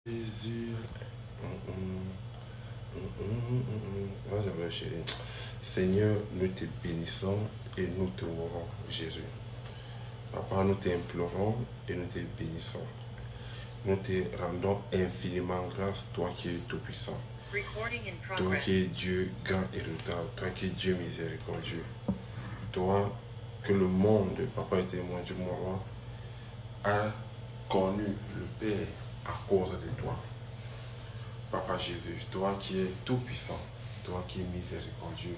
Jésus. Vas-y, ma chérie. Seigneur, nous te bénissons et nous te louons, Jésus. Papa, nous t'implorons et nous te bénissons. Nous te rendons infiniment grâce, toi qui es tout-puissant. Toi qui es Dieu grand et redoutable, toi qui es Dieu miséricordieux. Toi que le monde, papa et témoin du roi, a connu le Père à cause de toi. Papa Jésus, toi qui es tout-puissant, toi qui es miséricordieux,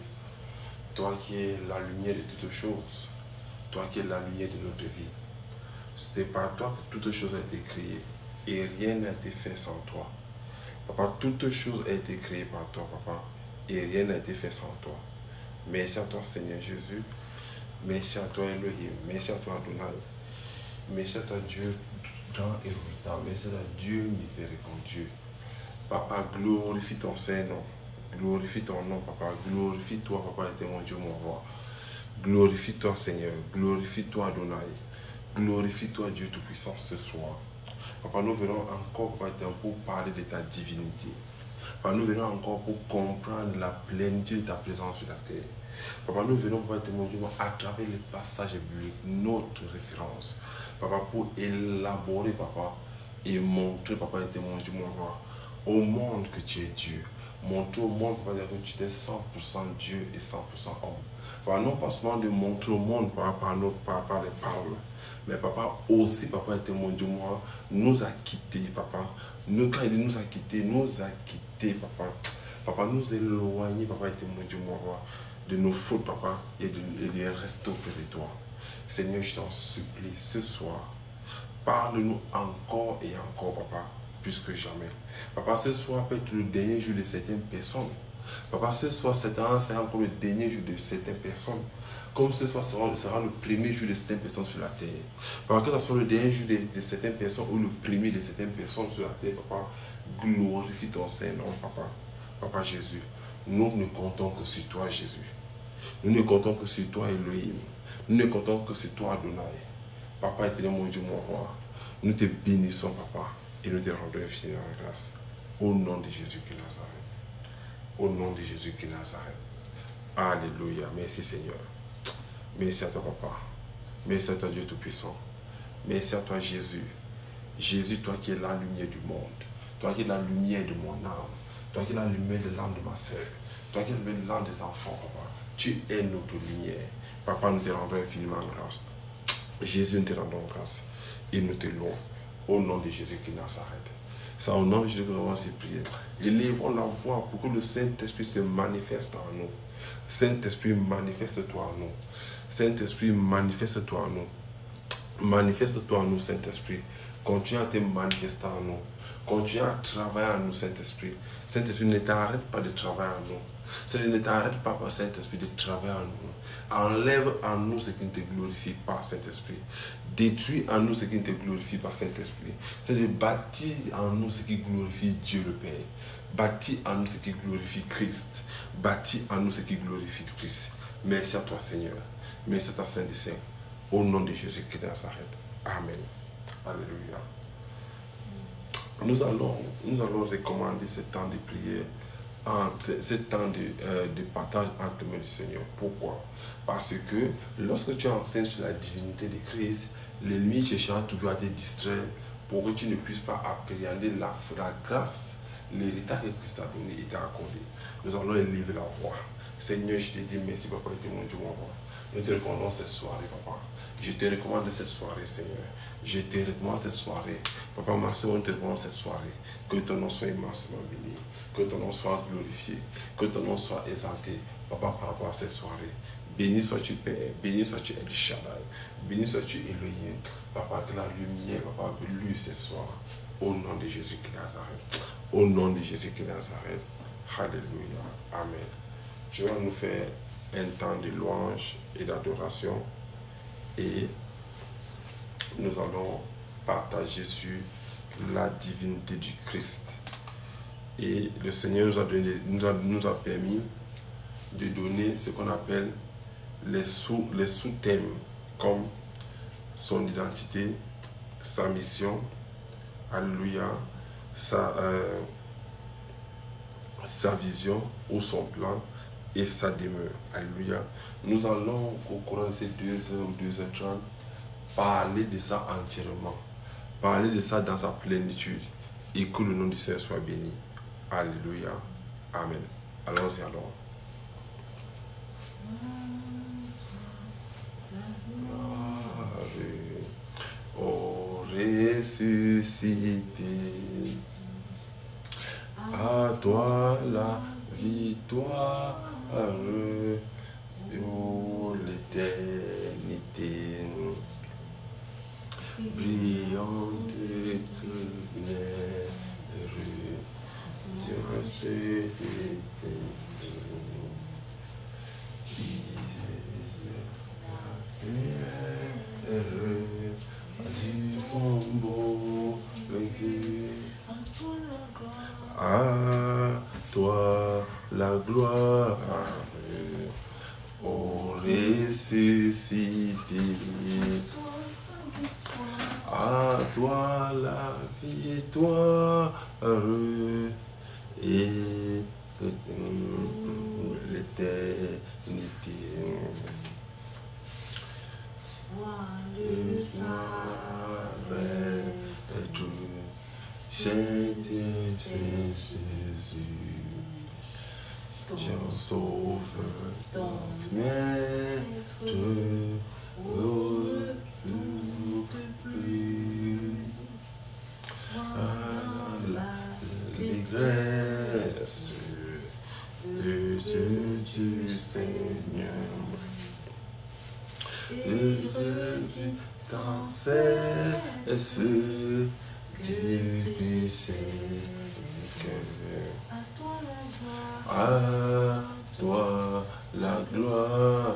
toi qui es la lumière de toutes choses, toi qui es la lumière de notre vie. C'est par toi que toutes choses ont été créées et rien n'a été fait sans toi. Papa, toutes choses ont été créées par toi, papa, et rien n'a été fait sans toi. Merci à toi, Seigneur Jésus. Merci à toi, Elohim. Merci à toi, Adonai. Merci à toi, Dieu grand et redoutable. Merci à toi, Dieu miséricordieux. Papa, glorifie ton Saint-Nom. Glorifie ton nom, papa. Glorifie-toi, papa, et mon Dieu, mon roi. Glorifie-toi, Seigneur. Glorifie-toi, Adonai. Glorifie-toi, Dieu Tout-Puissant, ce soir. Papa, nous venons encore, papa, pour parler de ta divinité. Papa, nous venons encore pour comprendre la plénitude de ta présence sur la terre. Papa, nous venons, papa, mon Dieu, à travers les passages bibliques, notre référence. Papa, pour élaborer, papa, et montrer, papa, et mon Dieu, mon roi, au monde que tu es Dieu. Montrer au monde, papa, que tu es 100% Dieu et 100% homme. Papa, non pas seulement de montrer au monde par les paroles, mais papa, aussi, papa, était mon Dieu, moi, nous a quittés, papa. Nous, quand il dit nous a quittés, papa. Papa, nous éloigner, papa, était mon Dieu, mon roi, de nos fautes, papa, et de rester auprès de toi. Seigneur, je t'en supplie, ce soir, parle-nous encore et encore, papa, plus que jamais. Papa, ce soir peut être le dernier jour de certaines personnes. Papa, ce soir, c'est encore le dernier jour de certaines personnes. Comme ce soir sera le premier jour de certaines personnes sur la terre. Papa, que ce soit le dernier jour de certaines personnes ou le premier de certaines personnes sur la terre, papa, glorifie ton Saint-Nom, papa. Papa Jésus, nous ne comptons que sur toi, Jésus. Nous ne comptons que sur toi, Elohim. Nous ne comptons que sur toi, Adonai. Papa éternel, mon Dieu, mon roi. Nous te bénissons, papa, et nous te rendons infiniment grâce. Au nom de Jésus qui Nazareth. Au nom de Jésus qui Nazareth. Alléluia. Merci, Seigneur. Merci à toi, papa. Merci à toi, Dieu Tout-Puissant. Merci à toi, Jésus. Jésus, toi qui es la lumière du monde. Toi qui es la lumière de mon âme. Toi qui es la lumière de l'âme de ma soeur. Toi qui es la lumière de l'âme des enfants, papa. Tu es notre lumière. Papa, nous te rendons infiniment grâce. Jésus, nous te rendons grâce. Et nous te louons. Au nom de Jésus qui Nazareth. C'est au nom de Jésus que nous avons ces prières. Élevons la voix pour que le Saint-Esprit se manifeste en nous. Saint-Esprit, manifeste-toi en nous. Saint-Esprit, manifeste-toi en nous. Manifeste-toi en nous, Saint-Esprit. Continue à te manifester en nous. Continue à travailler en nous, Saint-Esprit. Saint-Esprit, ne t'arrête pas de travailler en nous. Ne t'arrête pas, Saint-Esprit, de travailler en nous. Enlève en nous ce qui ne te glorifie pas, Saint-Esprit. Détruis en nous ce qui ne te glorifie pas, Saint-Esprit. C'est de bâtir en nous ce qui glorifie Dieu le Père. Bâtis en nous ce qui glorifie Christ. Bâtis en nous ce qui glorifie Christ. Merci à toi, Seigneur. Merci à toi, Saint des Saints. Au nom de Jésus qui Nazareth. Amen. Alléluia. Nous allons recommander ce temps de prière, ce temps de partage entre les mains du Seigneur. Pourquoi? Parce que lorsque tu enseignes sur la divinité de Christ, l'ennemi cherchera toujours à te distraire pour que tu ne puisses pas appréhender la grâce, l'héritage que Christ a donné et t'a accordé. Nous allons élever la voix. Seigneur, je te dis merci, papa, et mon Dieu, mon roi. Nous te recommandons cette soirée, papa. Je te recommande cette soirée, Seigneur. Je te recommande cette soirée. Papa, ma soeur, on te recommande cette soirée. Que ton nom soit immensément béni. Que ton nom soit glorifié. Que ton nom soit exalté. Papa, par rapport à cette soirée. Béni sois-tu, Père. Béni sois-tu, El Shaddai. Béni sois-tu, Elohim. Papa, que la lumière, papa, brille ce soir. Au nom de Jésus qui Nazareth. Au nom de Jésus qui Nazareth. Alléluia. Amen. Je vais nous faire un temps de louange et d'adoration. Et nous allons partager sur la divinité du Christ. Et le Seigneur nous a permis de donner ce qu'on appelle les sous-thèmes, comme son identité, sa mission, alléluia, sa vision ou son plan et sa demeure. Alléluia. Nous allons, au courant de ces 2h ou 2h30, parler de ça entièrement. Parler de ça dans sa plénitude. Et que le nom du Seigneur soit béni. Alléluia. Amen. Allons-y alors. Ô ressuscité, à toi la victoire, ô l'éternité, brillante lumière, Dieu c'est du tombeau vaincu. À toi la gloire, ô ressuscité. À toi la victoire et l'éternité. Le soir est c'est Jésus, j'en sauve ton maître, plus l'allégresse du Seigneur. Et je dis sans cesse du Seigneur. À toi la gloire,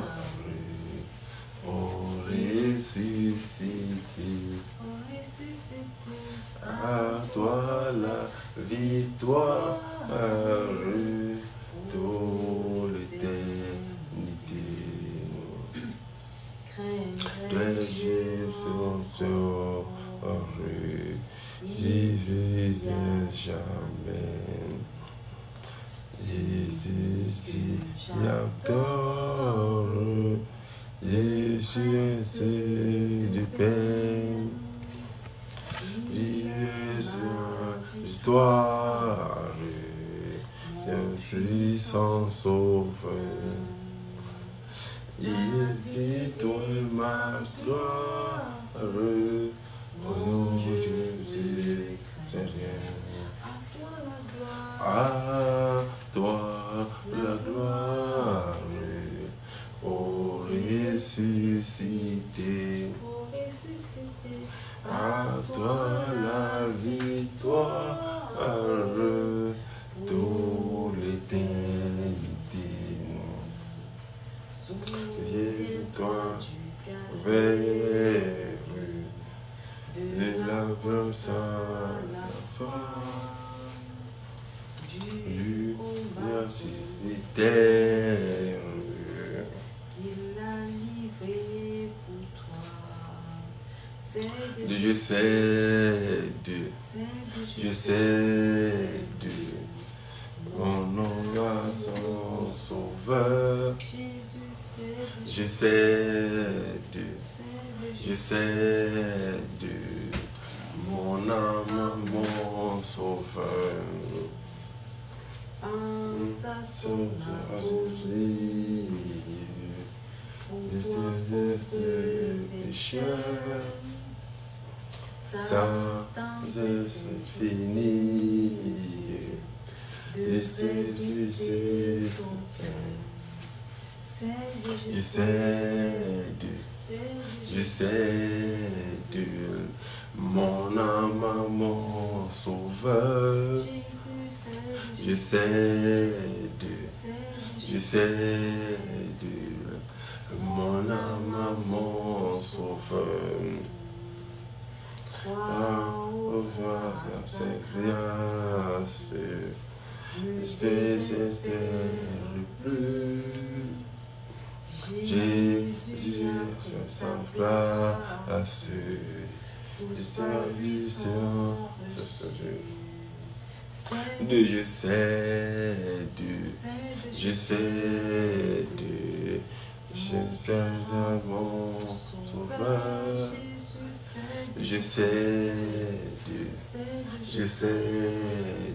ô ressuscité. À toi la victoire, toute l'éternité. D'Égypte divisé jamais. Jésus j'adore, Jésus c'est du Père. Histoire, je suis sans sauveur. Il dit toi ma gloire, oh Jésus, c'est rien. À toi la gloire, ô ressuscité. À toi la victoire, toute l'éternité. Viens-toi vers de la grâce à la fin du ressuscité. Qu'il a livré pour toi. Je sais de mon nom à son sauveur. Je sais de mon âme, mon sauveur. En sa sauvagerie, je sais de pécheur. Sans c'est fini. Jésus c'est ton Père. Je sais de mon âme, mon sauveur. Je sais de mon âme, mon sauveur. Oh, cette grâce, c'est le plus. Jésus est sa place. Du Seigneur, je cède, je cède, je cède à mon sauveur, je cède, je cède,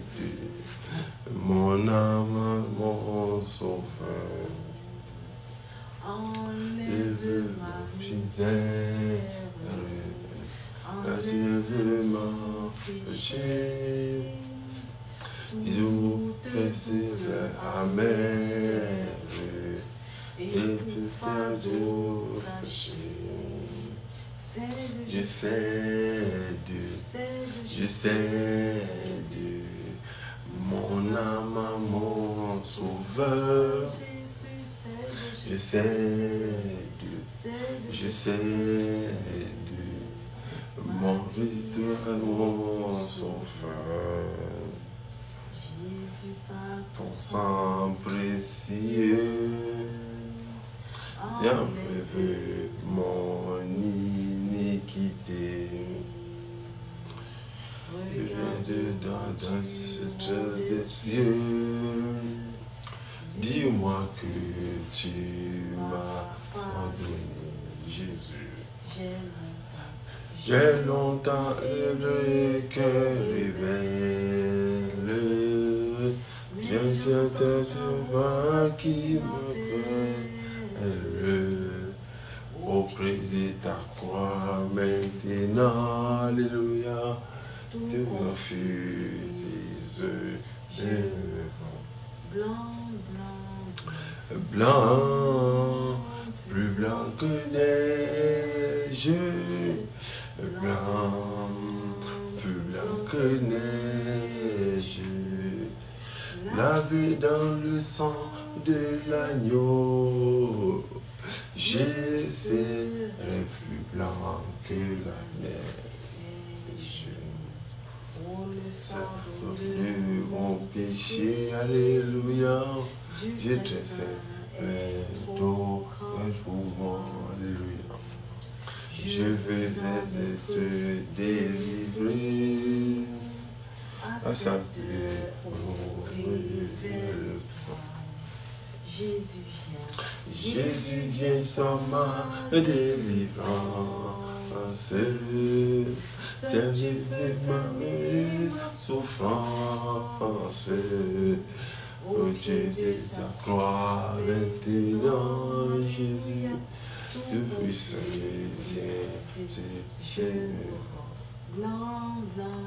mon âme, mon sauveur. Enlève ma misère, enlève ma péché, toutes ces amères, et puis ta joie cachée. Je cède, je cède, mon âme, mon sauveur. Je cède, je cède, mon victoire, mon sauveur. Ton sang précieux, enlève mon iniquité. Viens dedans dans cette des cieux. Dis-moi que tu m'as pardonné, Jésus. J'ai longtemps le cœur rebelle. Viens te voir qui m'appelle auprès de ta croix maintenant. Alléluia. Tu m'as fait des yeux blanc, plus blanc que neige, blanc, plus blanc que neige, lavé dans le sang de l'agneau, je serai plus blanc que la neige. Ça de mon péché, alléluia. Je te sais, tout pour moi, alléluia. Je veux être délivré à sa terre, Jésus vient sur ma délivrance. Serge ma souffrance. Oh Dieu de ta croix, maintenant Jésus, tu puisses viens, blanc, blanc,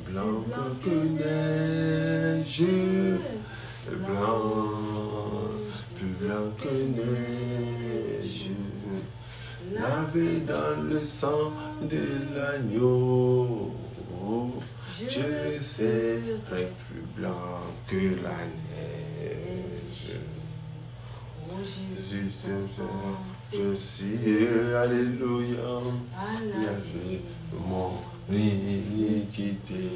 blanc, blanc que neige, blanc, plus blanc que neige, lavé dans le sang de l'agneau. Je serai plus blanc que la neige. Jésus, je suis, alléluia, il y avait mon iniquité.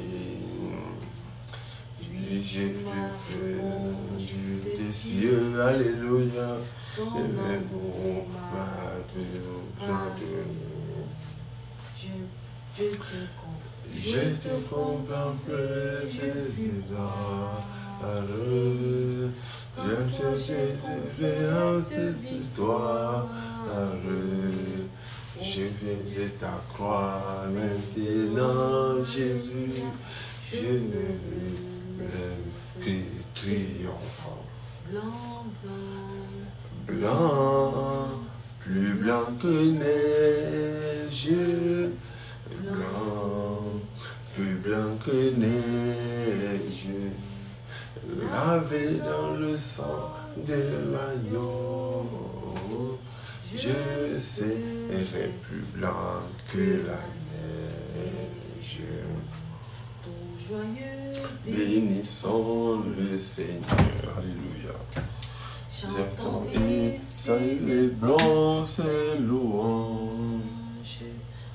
J'ai vu des cieux, alléluia, et l'amour m'a pardonné. Je te contemple, je vis heureux. J'aime chercher ces histoires. Je viens de ta croix maintenant, Jésus. Je ne veux que triomphant. Blanc, plus blanc que neige. Blanc, plus blanc que neige, lavé dans le sang de l'agneau. Je serai plus blanc que la neige. Bénissons le Seigneur, alléluia. J'entends et ça les blancs, c'est louange.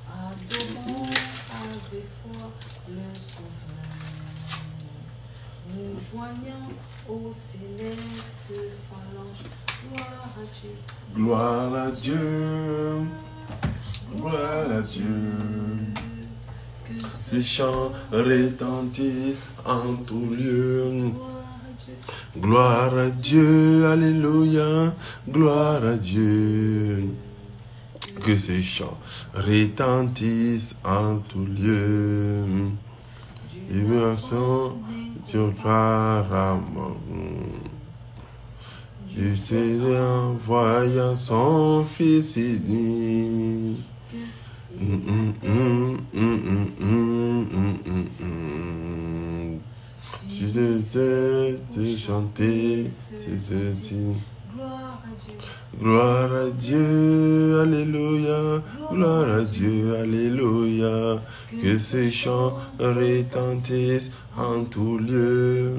Adorons avec foi le Sauveur. Nous joignons au céleste phalange. Gloire à Dieu. Gloire à Dieu. Gloire à Dieu. ce chant retentit en tout lieu. Gloire à Dieu, alléluia, gloire à Dieu. Que ces chants retentissent en tout lieu. Immersion sur paramount. Du Seigneur envoya son Fils unique. Si je te chanter, si je te gloire à Dieu, alléluia, gloire à Dieu, alléluia, que ces chants retentissent en tout lieu.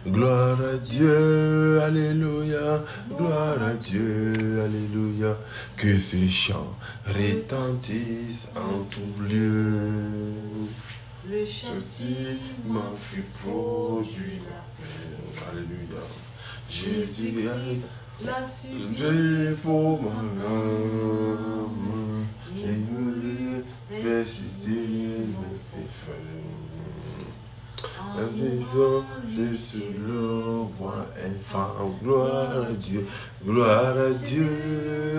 Gloire à Dieu, alléluia, gloire à Dieu, alléluia, que ces chants retentissent en tout lieu. Le châtiment qui produit la paix, alléluia. Jésus-Christ l'a subi pour mon âme, et me ressusciter me fait faire. La maison, je suis le roi infâme, gloire à Dieu,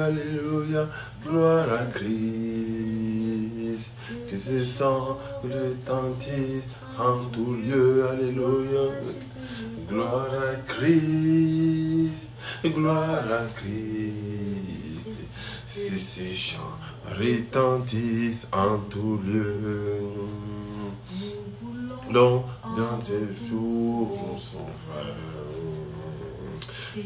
alléluia, gloire à Christ, que ce sang retentisse en tout lieu, alléluia, gloire à Christ, gloire à Christ, si ces chants retentissent en tout lieu. Donc, dans tes jours, son frère,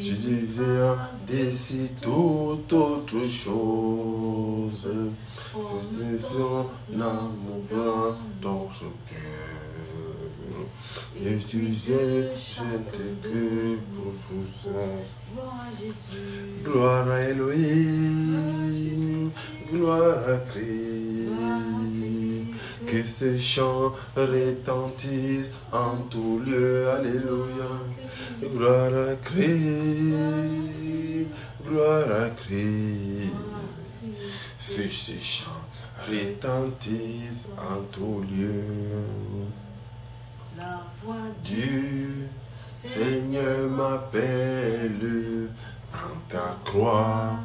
Jésus vient décider toute autre chose. Que ton amour dans ce cœur. Et tu sais, je te prie pour tout ça. Gloire à Elohim, gloire à Christ. Que ce chant retentisse en tout lieu, alléluia. Gloire à Christ, gloire à Christ. Ce chant retentisse en tout lieu. La voix Dieu, Seigneur m'appelle, prends ta croix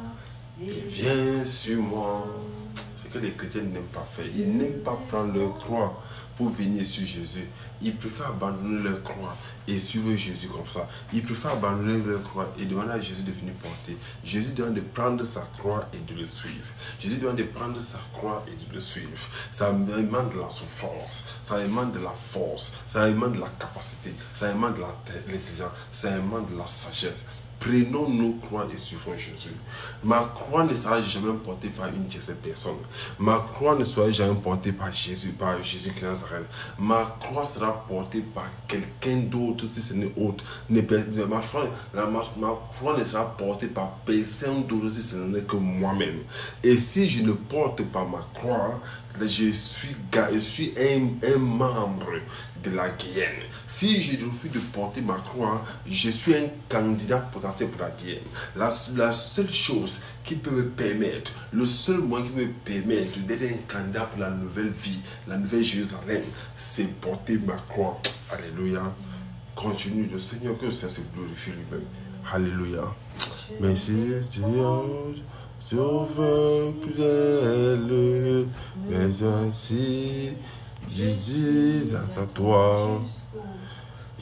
et viens sur moi. Que les chrétiens n'aiment pas faire. Ils n'aiment pas prendre leur croix pour venir sur Jésus. Ils préfèrent abandonner leur croix et suivre Jésus comme ça. Ils préfèrent abandonner leur croix et demander à Jésus de venir porter. Jésus demande de prendre sa croix et de le suivre. Jésus demande de prendre sa croix et de le suivre. Ça demande de la souffrance, ça demande de la force, ça demande de la capacité, ça demande de l'intelligence, ça demande de la sagesse. Prenons nos croix et suivons Jésus. Ma croix ne sera jamais portée par une tierce personne. Ma croix ne sera jamais portée par Jésus qui est Nazareth. Ma croix sera portée par quelqu'un d'autre si ce n'est autre. Ma croix ne sera portée par personne d'autre si ce n'est que moi-même. Et si je ne porte pas ma croix, je suis un membre de la Guyenne. Si je refuse de porter ma croix, je suis un candidat potentiel pour la Guyenne. La seule chose qui peut me permettre, le seul moyen qui peut me permettre d'être un candidat pour la nouvelle vie, la nouvelle Jérusalem, c'est porter ma croix. Alléluia. Continue, le Seigneur, que ça se glorifie lui-même. Alléluia. Merci Dieu. Sauveur fidèle, mais ainsi, Jésus à toi,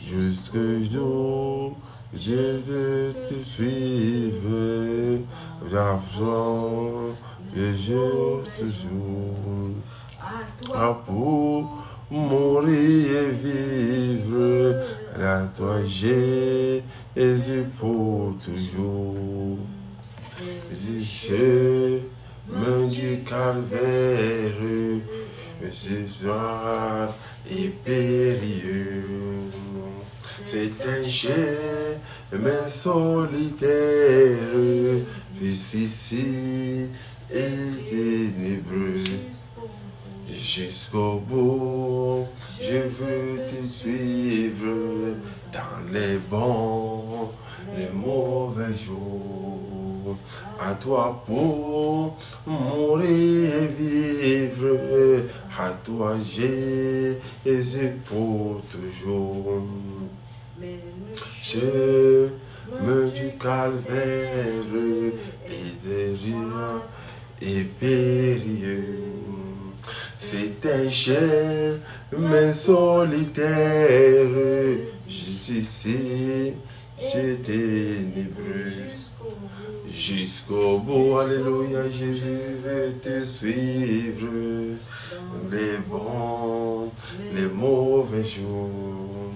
jusque jour, je veux te suivre, j'apprends que jour toujours, pour mourir et vivre, à toi Jésus pour toujours. Chemin du calvaire, ce soir est périlleux. C'est un chemin solitaire, difficile et ténébreux. Jusqu'au bout, je veux te suivre dans les bons, les mauvais jours. À toi pour mourir et vivre, À toi, Jésus, pour toujours. Mais le Chemin du calvaire est derrière et périlleux. C'est un chemin solitaire, jusqu'ici, j'ai ténébreux. Jusqu'au bout, alléluia, Jésus veut te suivre. Les bons, les mauvais jours,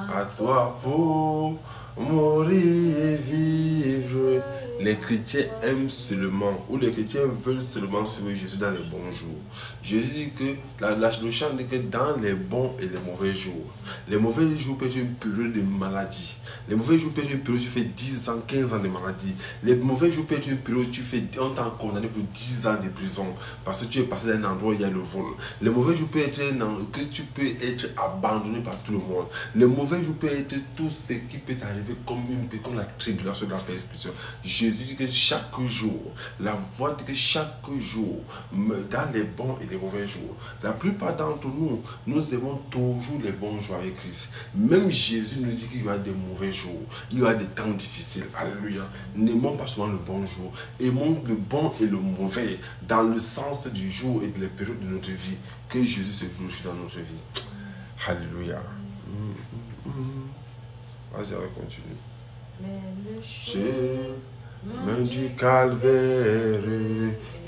à toi pour mourir et vivre. Les chrétiens aiment seulement, ou les chrétiens veulent seulement suivre Jésus dans les bons jours. Jésus dit que, le chant dit que dans les bons et les mauvais jours, les mauvais jours peuvent être une période de maladie. Les mauvais jours peuvent être une période où tu fais 10 ans, 15 ans de maladie. Les mauvais jours peuvent être une période où on t'a condamné pour 10 ans de prison parce que tu es passé dans un endroit où il y a le vol. Les mauvais jours peuvent être que tu peux être abandonné par tout le monde. Les mauvais jours peuvent être tout ce qui peut t'arriver comme la tribulation de la persécution. Jésus dit que chaque jour, la voix dit que chaque jour, dans les bons et les mauvais jours, la plupart d'entre nous, nous aimons toujours les bons jours avec Christ. Même Jésus nous dit qu'il y aura des mauvais jours, il y aura des temps difficiles. Alléluia. N'aimons pas seulement le bon jour, aimons le bon et le mauvais dans le sens du jour et de la période de notre vie, que Jésus se glorifie dans notre vie. Alléluia. Vas-y, on va continuer. Chemin du calvaire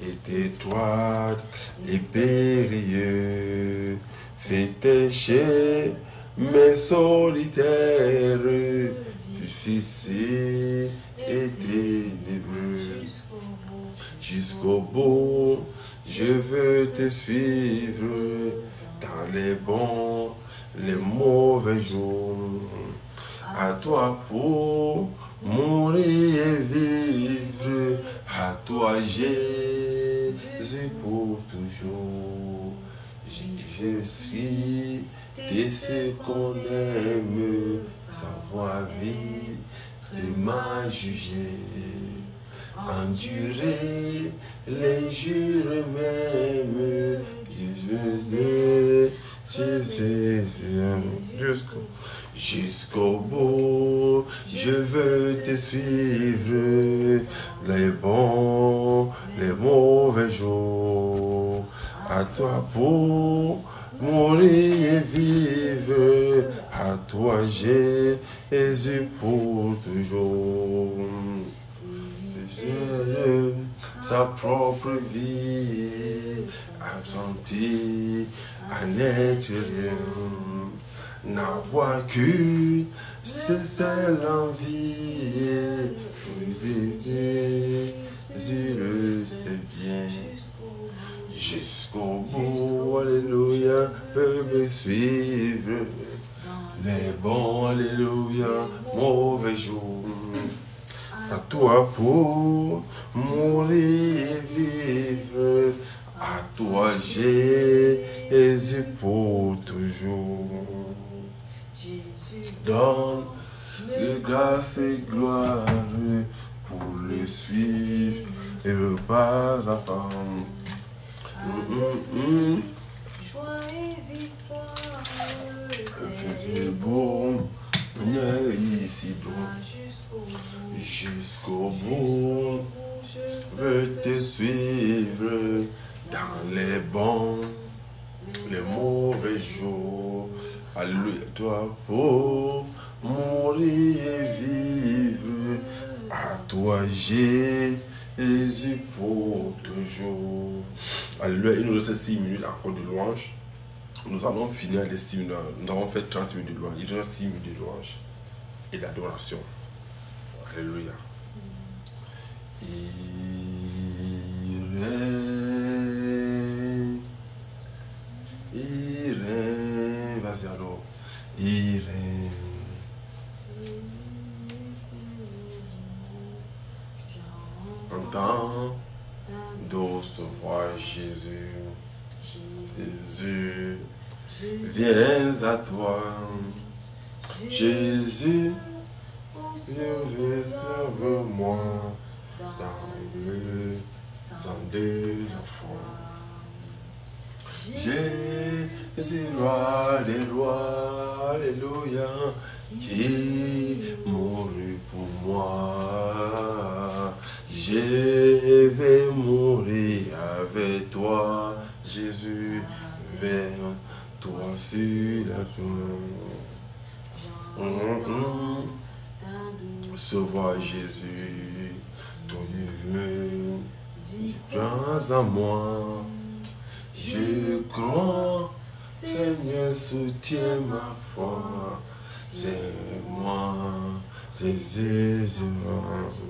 est étroite et périlleux. C'est un chemin solitaire, difficile et ténébreux. Jusqu'au bout, je veux te suivre dans les bons, les mauvais jours. À toi pour mourir et vivre, à toi Jésus pour toujours. Je suis de ceux qu'on aime, savoir vite m'a jugé, endurer l'injure même, jusqu'au bout, je veux te suivre, les bons, les mauvais jours, à toi pour mourir et vivre, à toi Jésus pour toujours. Sa propre vie, absenti à l'intérieur, n'avoir qu'une seule envie, Jésus le sait bien. Jusqu'au bout, alléluia, peut me suivre. Les bons, alléluia, mauvais jours. À toi pour mourir et vivre, à toi Jésus pour toujours. Donne de grâce et gloire pour le suivre et le pas à pas. Joie et victoire, c'est bon, ici jusqu'au bout, je veux te suivre dans les bons, les mauvais jours. Alléluia, toi pour mourir et vivre, à toi Jésus pour toujours. Alléluia, il nous reste 6 minutes encore de louange. Nous allons finir les 6 minutes. Nous avons fait 30 minutes de louange. Il nous reste 6 minutes de louange et d'adoration. Alléluia. Il règne, vas-y alors. Il règne. Entends, douce voix Jésus. Jésus, viens à toi. Jésus, sauve-moi dans le sang de la foi. Jésus, roi des rois, alléluia, qui mourut pour moi. Je vais mourir avec toi, Jésus, vers toi sur la croix. Se voit Jésus, ton me prends à moi. Je crois, Seigneur, soutiens ma foi. C'est moi, tes exigences.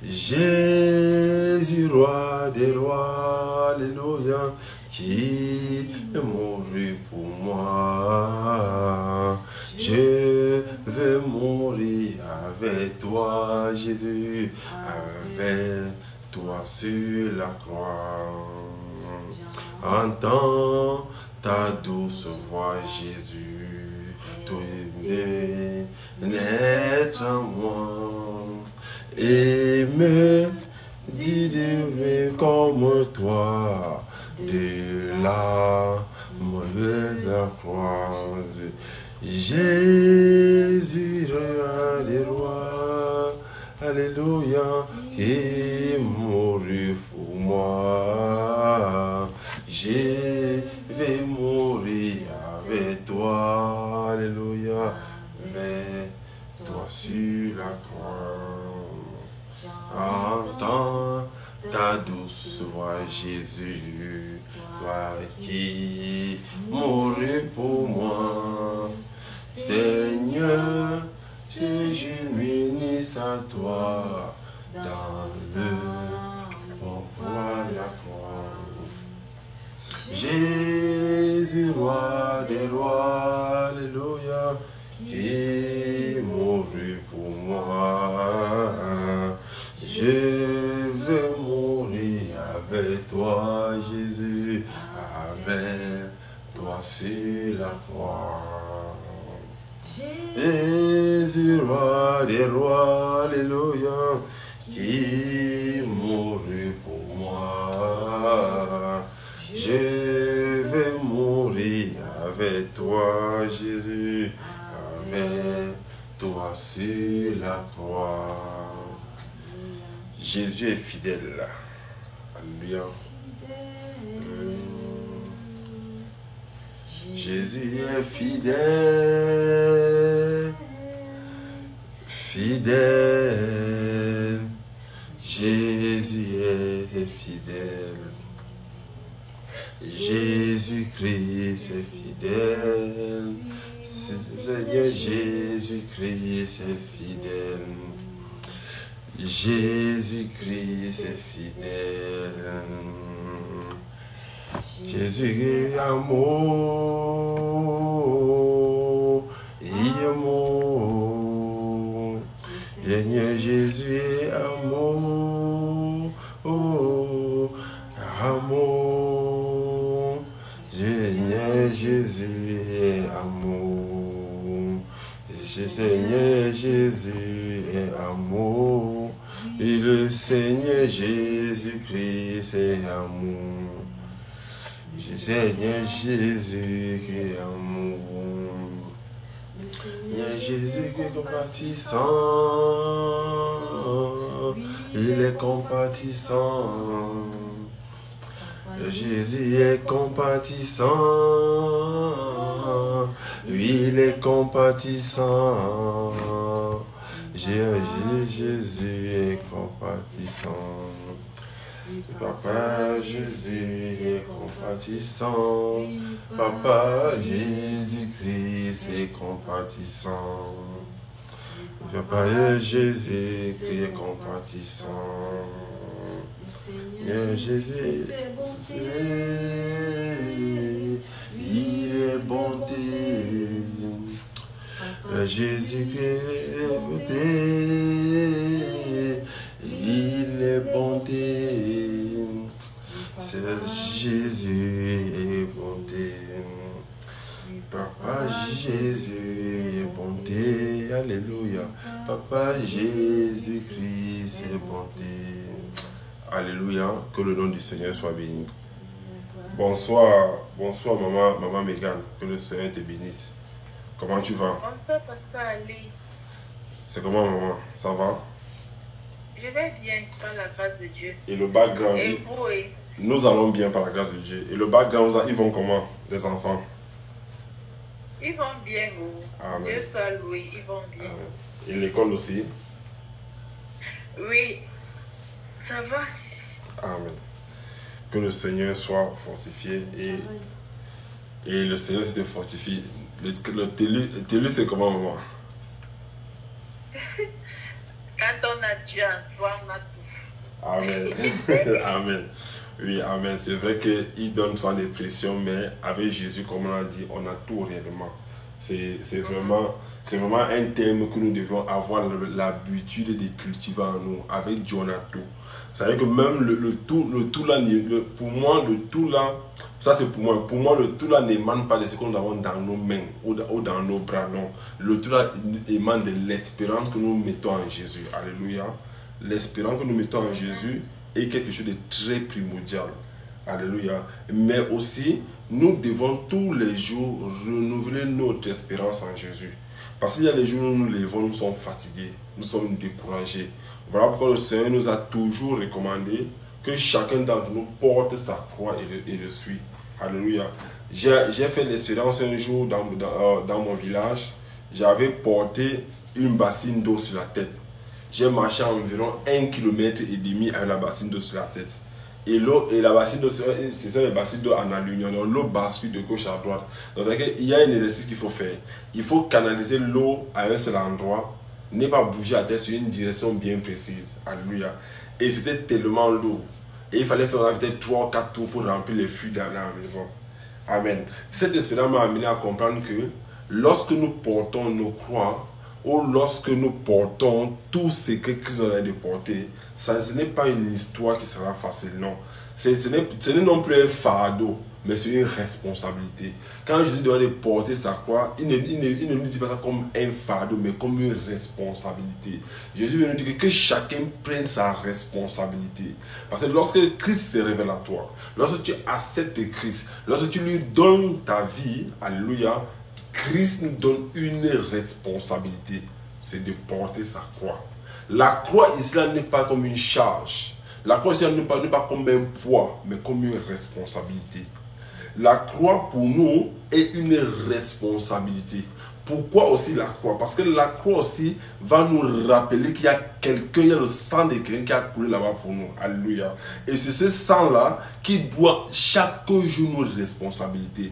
Jésus, roi des rois, alléluia, qui est mouru pour moi. Je veux mourir avec toi, Jésus, avec toi sur la croix. Entends ta douce voix, Jésus, toi aimé, naître en moi. Et me dis comme toi, de la mauvaise croix. Jésus, roi des rois, alléluia, qui mourut pour moi. Je vais mourir avec toi, alléluia, avec toi sur la croix. Entends ta douce voix, Jésus, toi qui mourus pour moi. Seigneur, Jésus, m'unisse à toi dans le pourquoi la croix. Jésus, roi des rois, alléluia, qui mourut pour moi. Je veux mourir avec toi, Jésus, avec toi sur la croix. Jésus, roi des rois, alléluia, qui mourut pour moi. Je veux mourir avec toi, Jésus, avec toi sur la croix. Jésus est fidèle. Alléluia. Jésus est fidèle. Fidèle. Jésus est fidèle. Jésus-Christ est fidèle. Seigneur Jésus-Christ est fidèle. Jésus-Christ est fidèle. Jésus est amour. Il est amour. Seigneur Jésus est amour. Oh, amour. Seigneur Jésus est amour. Seigneur Jésus est amour. Et le Seigneur Jésus-Christ est amour. Seigneur Jésus qui est amour. Seigneur Jésus qui est compatissant. Il est compatissant. Jésus est compatissant. Oui, il est compatissant. Jésus est compatissant. Papa Jésus est compatissant. Papa Jésus-Christ est compatissant. Papa Jésus qui est compatissant. Seigneur Jésus, il est bonté. Jésus qui est bonté. Il est bonté. C'est Jésus est bonté. Papa Jésus est bonté. Alléluia. Papa Jésus-Christ est bonté. Alléluia. Que le nom du Seigneur soit béni. bonsoir maman Megan, que le Seigneur te bénisse. Comment tu vas? Bonsoir, Pasteur Ali. C'est comment maman? Ça va? Je vais bien par la grâce de Dieu. Et le background? Et vous? Nous allons bien par la grâce de Dieu. Et le background, ils vont comment, les enfants? Ils vont bien, oh. Amen. Dieu soit loué, ils vont bien. Amen. Et l'école aussi? Oui, ça va. Amen. Que le Seigneur soit fortifié et le Seigneur se fortifie. Le télu, c'est comment maman? Quand on a Dieu en soi, on a tout. Amen. Amen. Oui, amen. C'est vrai qu'il donne souvent des pressions, mais avec Jésus, comme on a dit, on a tout réellement. C'est vraiment un thème que nous devons avoir l'habitude de cultiver en nous. Avec Dieu, on a tout. C'est vrai que même le tout là, pour moi, le tout là, ça c'est pour moi. Pour moi, le tout là n'émane pas de ce que nous avons dans nos mains ou dans nos bras, non. Le tout là émane de l'espérance que nous mettons en Jésus. Alléluia. L'espérance que nous mettons en Jésus est quelque chose de très primordial. Alléluia. Mais aussi, nous devons tous les jours renouveler notre espérance en Jésus. Parce qu'il y a des jours où nous nous levons, nous sommes fatigués, nous sommes découragés. Voilà pourquoi le Seigneur nous a toujours recommandé que chacun d'entre nous porte sa croix et le suit. Alléluia. J'ai fait l'expérience un jour dans mon village. J'avais porté une bassine d'eau sur la tête. J'ai marché environ 1,5 km avec la bassine d'eau sur la tête. Et la bassine d'eau, c'est ça, les bassines d'eau en aluminium. Donc l'eau bascule de gauche à droite. Donc il y a un exercice qu'il faut faire. Il faut canaliser l'eau à un seul endroit. Ne pas bouger la tête sur une direction bien précise. Alléluia. Et c'était tellement lourd. Et il fallait faire peut-être 3 ou 4 tours pour remplir les fûts dans la maison. Amen. Cette expérience m'a amené à comprendre que lorsque nous portons nos croix, ou lorsque nous portons tout ce que Christ nous a de porter, ce n'est pas une histoire qui sera facile, non. Ce n'est non plus un fardeau, mais c'est une responsabilité. Quand Jésus doit porter sa croix, il ne nous dit pas ça comme un fardeau, mais comme une responsabilité. Jésus veut nous dire que chacun prenne sa responsabilité. Parce que lorsque Christ se révèle à toi, lorsque tu acceptes Christ, lorsque tu lui donnes ta vie, alléluia, Christ nous donne une responsabilité, c'est de porter sa croix. La croix ici n'est pas comme une charge. La croix ici n'est pas comme un poids, mais comme une responsabilité. La croix pour nous est une responsabilité. Pourquoi aussi la croix? Parce que la croix aussi va nous rappeler qu'il y a quelqu'un, il y a le sang de quelqu'un qui a coulé là-bas pour nous. Alléluia. Et c'est ce sang-là qui doit chaque jour nous responsabiliser.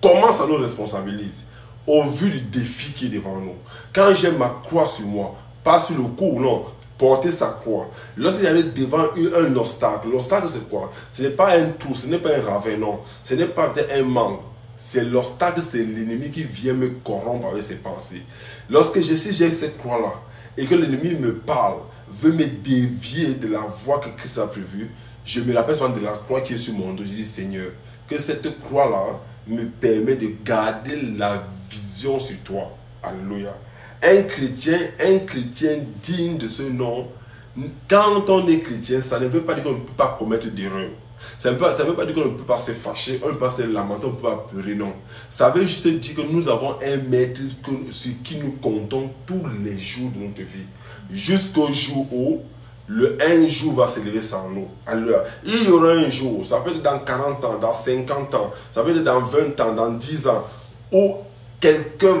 Comment ça nous responsabilise? Au vu du défi qui est devant nous. Quand j'ai ma croix sur moi, pas sur le cou, non, porter sa croix. Lorsqu'il y a devant un obstacle, l'obstacle c'est quoi? Ce n'est pas un trou, ce n'est pas un ravin, non. Ce n'est pas peut-être un manque. C'est l'obstacle, c'est l'ennemi qui vient me corrompre avec ses pensées. Lorsque j'ai cette croix-là et que l'ennemi me parle, veut me dévier de la voie que Christ a prévue, je me rappelle souvent de la croix qui est sur mon dos. Je dis, Seigneur, que cette croix-là me permet de garder la vision sur toi. Alléluia. Un chrétien digne de ce nom, quand on est chrétien, ça ne veut pas dire qu'on ne peut pas commettre d'erreurs. Ça ne veut pas dire qu'on ne peut pas se fâcher, on ne peut pas se lamenter, on ne peut pas pleurer, non. Ça veut juste dire que nous avons un maître sur qui nous comptons tous les jours de notre vie. Jusqu'au jour où un jour va se lever sans nous. Alors, il y aura un jour, ça peut être dans 40 ans, dans 50 ans, ça peut être dans 20 ans, dans 10 ans, où quelqu'un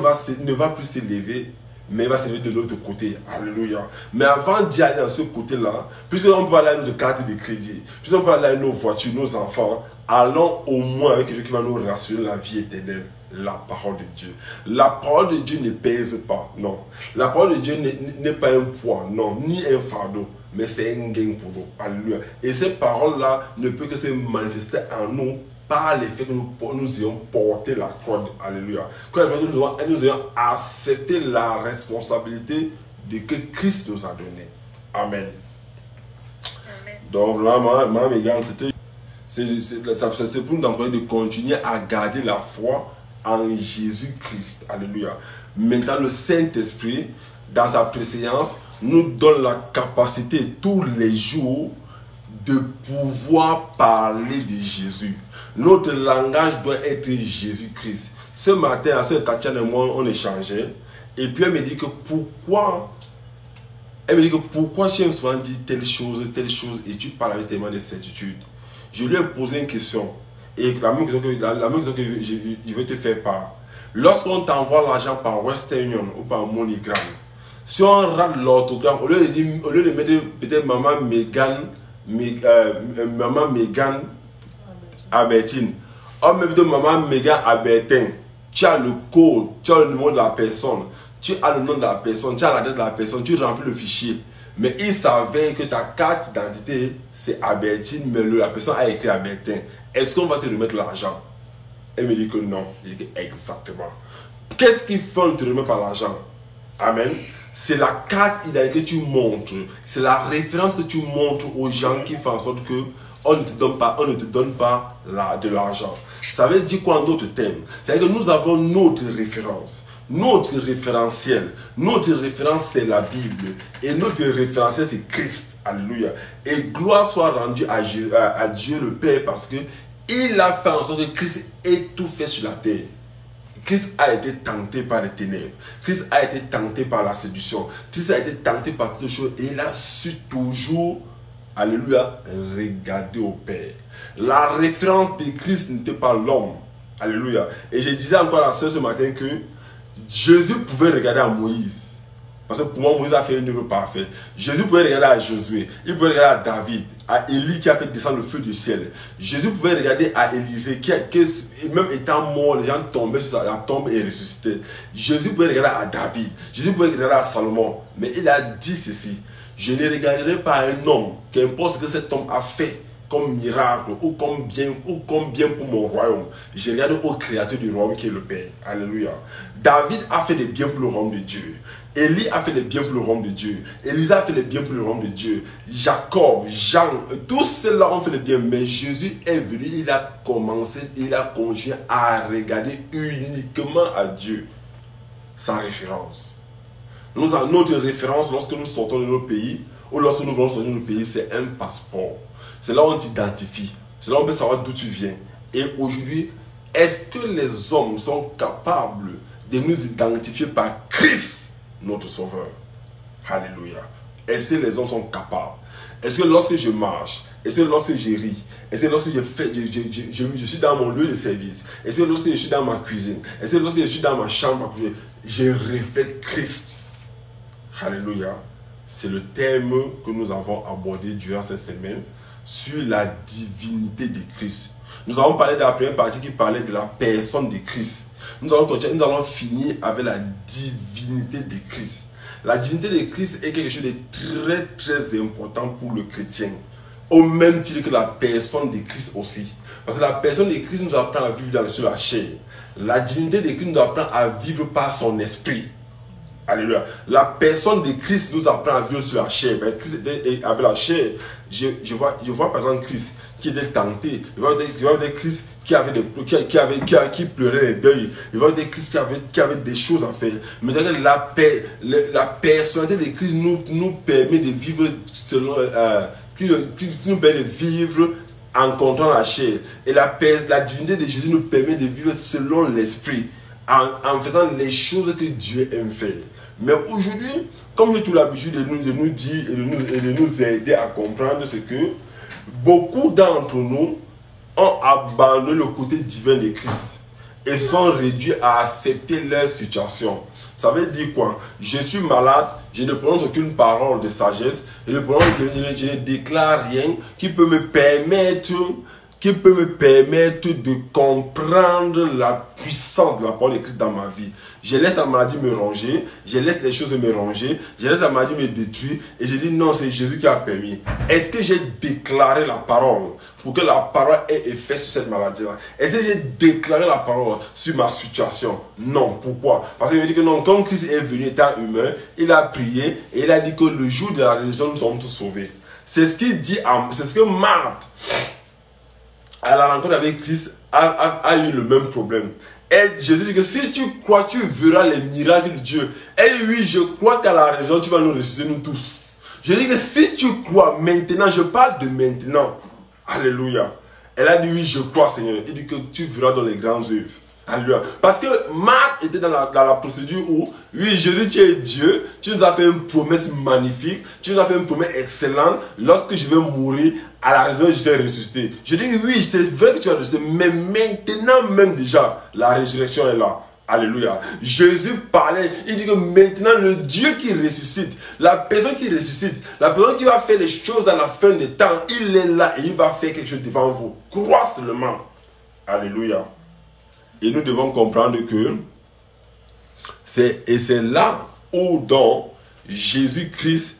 ne va plus se lever, mais il va se lever de l'autre côté. Alléluia. Mais avant d'y aller dans ce côté-là, puisqu'on peut aller à notre carte de crédit, puisqu'on peut aller à nos voitures, nos enfants, allons au moins avec quelque chose qui va nous rassurer la vie éternelle. La parole de Dieu. La parole de Dieu ne pèse pas, non. La parole de Dieu n'est pas un poids, non, ni un fardeau, mais c'est un gain pour nous. Alléluia. Et cette parole-là ne peut que se manifester en nous par le fait que nous ayons porté la croix. Alléluia. Que nous ayons accepté la responsabilité de que Christ nous a donné. Amen. Amen. Donc, maman Megan, c'est pour nous encourager de continuer à garder la foi en Jésus-Christ. Alléluia. Maintenant, le Saint-Esprit, dans sa préséance, nous donne la capacité tous les jours de pouvoir parler de Jésus. Notre langage doit être Jésus-Christ. Ce matin, à ce Tatiana et moi, on échangeait. Et puis elle me dit que pourquoi tu aimes souvent dire telle chose, et tu parles avec tellement de certitude. Je lui ai posé une question. Et la même question que je vais te faire part. Lorsqu'on t'envoie l'argent par Western Union ou par MoneyGram, si on rate l'orthographe, au lieu de mettre peut-être maman Megan Albertine, on met plutôt maman Megan Albertin. Tu as le code, tu as le numéro de la personne, tu as le nom de la personne, tu as la date de la personne, tu remplis le fichier. Mais il s'avère que ta carte d'identité c'est Albertine, mais la personne a écrit Albertin. Est-ce qu'on va te remettre l'argent? Elle me dit que non. Je dis que exactement. Qu'est-ce qui fait qu'on te remet par l'argent? Amen. C'est la carte d'identité que tu montres. C'est la référence que tu montres aux gens qui font en sorte que on ne te donne pas de l'argent. Ça veut dire quoi en d'autres termes? C'est-à-dire que nous avons notre référence. Notre référentiel. Notre référence c'est la Bible. Et notre référentiel c'est Christ. Alléluia. Et gloire soit rendue à Dieu le Père parce que il a fait en sorte que Christ ait tout fait sur la terre. Christ a été tenté par les ténèbres. Christ a été tenté par la séduction. Christ a été tenté par toutes choses. Et il a su toujours, alléluia, regarder au Père. La référence de Christ n'était pas l'homme. Alléluia. Et je disais encore à la sœur ce matin que Jésus pouvait regarder à Moïse. Parce que pour moi, Moïse a fait une œuvre parfaite. Jésus pouvait regarder à Josué. Il pouvait regarder à David, à Élie qui a fait descendre le feu du ciel. Jésus pouvait regarder à Élisée qui même étant mort, les gens tombaient sur la tombe et ressuscitaient. Jésus pouvait regarder à David. Jésus pouvait regarder à Salomon. Mais il a dit ceci. Je ne regarderai pas un homme, qu'importe ce que cet homme a fait comme miracle ou comme bien pour mon royaume. Je regarde au créateur du royaume qui est le Père. Alléluia. David a fait des biens pour le royaume de Dieu. Élie a fait des biens pour le royaume de Dieu. Élisa a fait des biens pour le royaume de Dieu. Jacob, Jean, tous ceux-là ont fait des biens. Mais Jésus est venu, il a commencé, il a conduit à regarder uniquement à Dieu. Sa référence. Notre référence lorsque nous sortons de nos pays, ou lorsque nous voulons sortir de nos pays, c'est un passeport. C'est là où on t'identifie. C'est là où on peut savoir d'où tu viens. Et aujourd'hui, est-ce que les hommes sont capables de nous identifier par Christ, notre Sauveur? Alléluia. Est-ce que les hommes sont capables? Est-ce que lorsque je marche, est-ce que lorsque je ris, est-ce que lorsque je suis dans mon lieu de service, est-ce que lorsque je suis dans ma cuisine, est-ce que lorsque je suis dans ma chambre à coucher, je reflète Christ? Alléluia. C'est le thème que nous avons abordé durant cette semaine sur la divinité de Christ. Nous avons parlé de la première partie qui parlait de la personne de Christ. Nous allons finir avec la divinité de Christ. La divinité de Christ est quelque chose de très très important pour le chrétien. Au même titre que la personne de Christ aussi. Parce que la personne de Christ nous apprend à vivre sur la chair. La divinité de Christ nous apprend à vivre par son esprit. Alléluia. La personne de Christ nous apprend à vivre sur la chair. Ben, Christ était avec la chair. Je vois par exemple Christ qui était tenté. Je vois des Christ qui pleurait les deuils. Je vois des Christ qui avait des choses à faire. Mais la personnalité de Christ nous permet de vivre selon qui nous permet de vivre en contrôlant la chair. Et la divinité de Jésus nous permet de vivre selon l'esprit, en faisant les choses que Dieu aime faire. Mais aujourd'hui, comme j'ai tout l'habitude de nous dire et de nous aider à comprendre, c'est que beaucoup d'entre nous ont abandonné le côté divin de Christ et sont réduits à accepter leur situation. Ça veut dire quoi? Je suis malade, je ne prononce aucune parole de sagesse, je ne déclare rien qui peut me permettre de comprendre la puissance de la parole de Christ dans ma vie. Je laisse la maladie me ronger, je laisse les choses me ronger, je laisse la maladie me détruire et je dis non, c'est Jésus qui a permis. Est-ce que j'ai déclaré la parole pour que la parole ait effet sur cette maladie-là? Est-ce que j'ai déclaré la parole sur ma situation? Non. Pourquoi? Parce qu'il me dit que non, comme Christ est venu étant humain, il a prié et il a dit que le jour de la résurrection, nous sommes tous sauvés. C'est ce qu'il dit, c'est ce que Marthe, à la rencontre avec Christ, a eu le même problème. Et Jésus dit que si tu crois, tu verras les miracles de Dieu. Elle dit oui, je crois qu'à la résurrection, tu vas nous ressusciter nous tous. Je dis que si tu crois maintenant, je parle de maintenant. Alléluia. Elle a dit oui, je crois, Seigneur. Il dit que tu verras dans les grandes œuvres. Alléluia. Parce que Marc était dans la procédure où, oui, Jésus, tu es Dieu, tu nous as fait une promesse magnifique, tu nous as fait une promesse excellente. Lorsque je vais mourir, à la résurrection, je serai ressuscité. Je dis oui, c'est vrai que tu as ressuscité, mais maintenant même déjà, la résurrection est là. Alléluia. Jésus parlait, il dit que maintenant le Dieu qui ressuscite, la personne qui ressuscite, la personne qui va faire les choses dans la fin des temps, il est là et il va faire quelque chose devant vous. Crois seulement. Alléluia. Et nous devons comprendre que c'est là où donc Jésus-Christ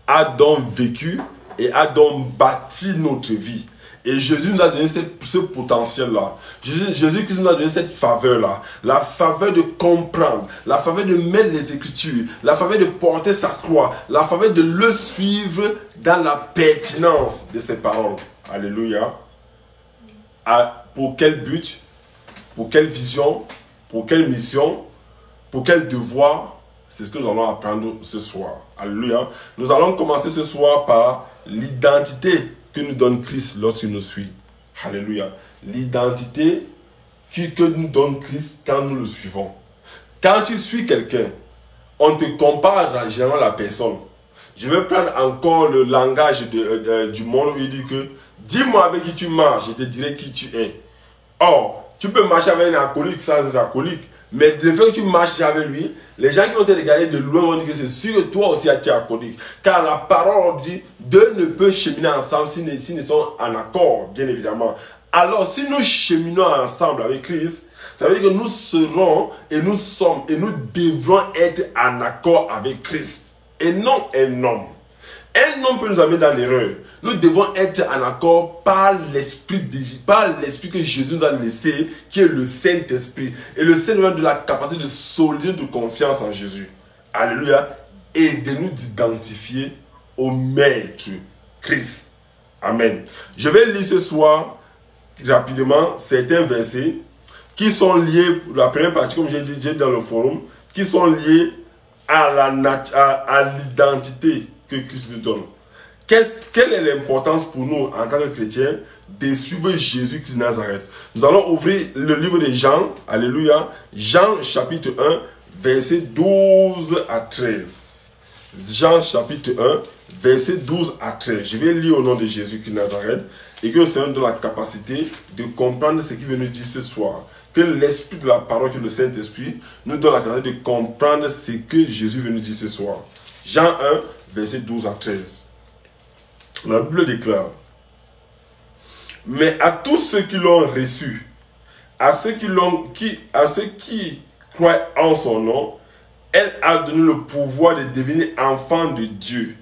a donc vécu et a donc bâti notre vie. Et Jésus nous a donné ce potentiel-là. Jésus-Christ nous a donné cette faveur-là. La faveur de comprendre, la faveur de mettre les Écritures, la faveur de porter sa croix, la faveur de le suivre dans la pertinence de ses paroles. Alléluia. Pour quel but? Pour quelle vision? Pour quelle mission? Pour quel devoir? C'est ce que nous allons apprendre ce soir. Alléluia. Nous allons commencer ce soir par l'identité que nous donne Christ lorsqu'il nous suit. Alléluia. L'identité que nous donne Christ quand nous le suivons. Quand tu suis quelqu'un, on te compare généralement à la personne. Je vais prendre encore le langage du monde où il dit que dis-moi avec qui tu marches, je te dirai qui tu es. Or, tu peux marcher avec un alcoolique sans être alcoolique, mais le fait que tu marches avec lui, les gens qui vont te regarder de loin vont dire que c'est sûr que toi aussi tu es alcoolique. Car la parole dit, deux ne peuvent cheminer ensemble s'ils ne sont en accord, bien évidemment. Alors, si nous cheminons ensemble avec Christ, ça veut dire que nous serons et nous sommes et nous devrons être en accord avec Christ. Et non un homme. Un homme peut nous amener dans l'erreur. Nous devons être en accord par l'esprit que Jésus nous a laissé, qui est le Saint-Esprit. Et le Saint-Esprit de la capacité de solider de confiance en Jésus. Alléluia. Et de nous identifier au Maître Christ. Amen. Je vais lire ce soir rapidement certains versets qui sont liés, la première partie, comme j'ai dit dans le forum, qui sont liés à l'identité que Christ nous donne. Quelle est l'importance pour nous en tant que chrétiens de suivre Jésus-Christ de Nazareth? Nous allons ouvrir le livre de Jean, alléluia, Jean chapitre 1, verset 12 à 13. Jean chapitre 1, verset 12 à 13. Je vais lire au nom de Jésus-Christ de Nazareth et que le Seigneur nous donne la capacité de comprendre ce qu'il veut nous dire ce soir. Que l'esprit de la parole, que le Saint-Esprit nous donne la capacité de comprendre ce que Jésus veut nous dire ce soir. Jean 1, verset 12 à 13. La Bible déclare: mais à tous ceux qui l'ont reçu, à ceux qui croient en son nom, elle a donné le pouvoir de devenir enfants de Dieu.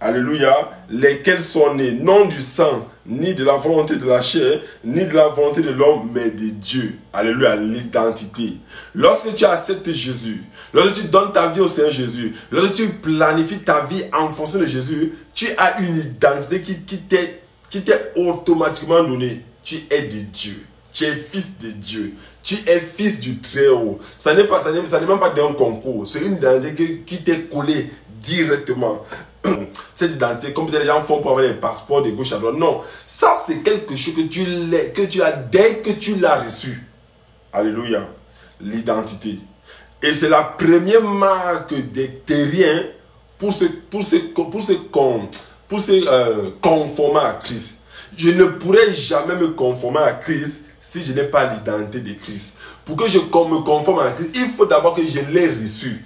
Alléluia. Lesquels sont nés non du sang, ni de la volonté de la chair, ni de la volonté de l'homme, mais de Dieu. Alléluia. L'identité. Lorsque tu acceptes Jésus, lorsque tu donnes ta vie au Seigneur Jésus, lorsque tu planifies ta vie en fonction de Jésus, tu as une identité qui t'est automatiquement donnée. Tu es de Dieu. Tu es fils de Dieu. Tu es fils du Très-Haut. Ça n'est même pas d'un concours. C'est une identité qui t'est collée directement. Cette identité, comme les gens font pour avoir les passeports de gauche à droite. Non, ça c'est quelque chose que tu as dès que tu l'as reçu. Alléluia. L'identité. Et c'est la première marque des terriens pour se conformer à Christ. Je ne pourrai jamais me conformer à Christ si je n'ai pas l'identité de Christ. Pour que je me conforme à Christ, il faut d'abord que je l'ai reçu.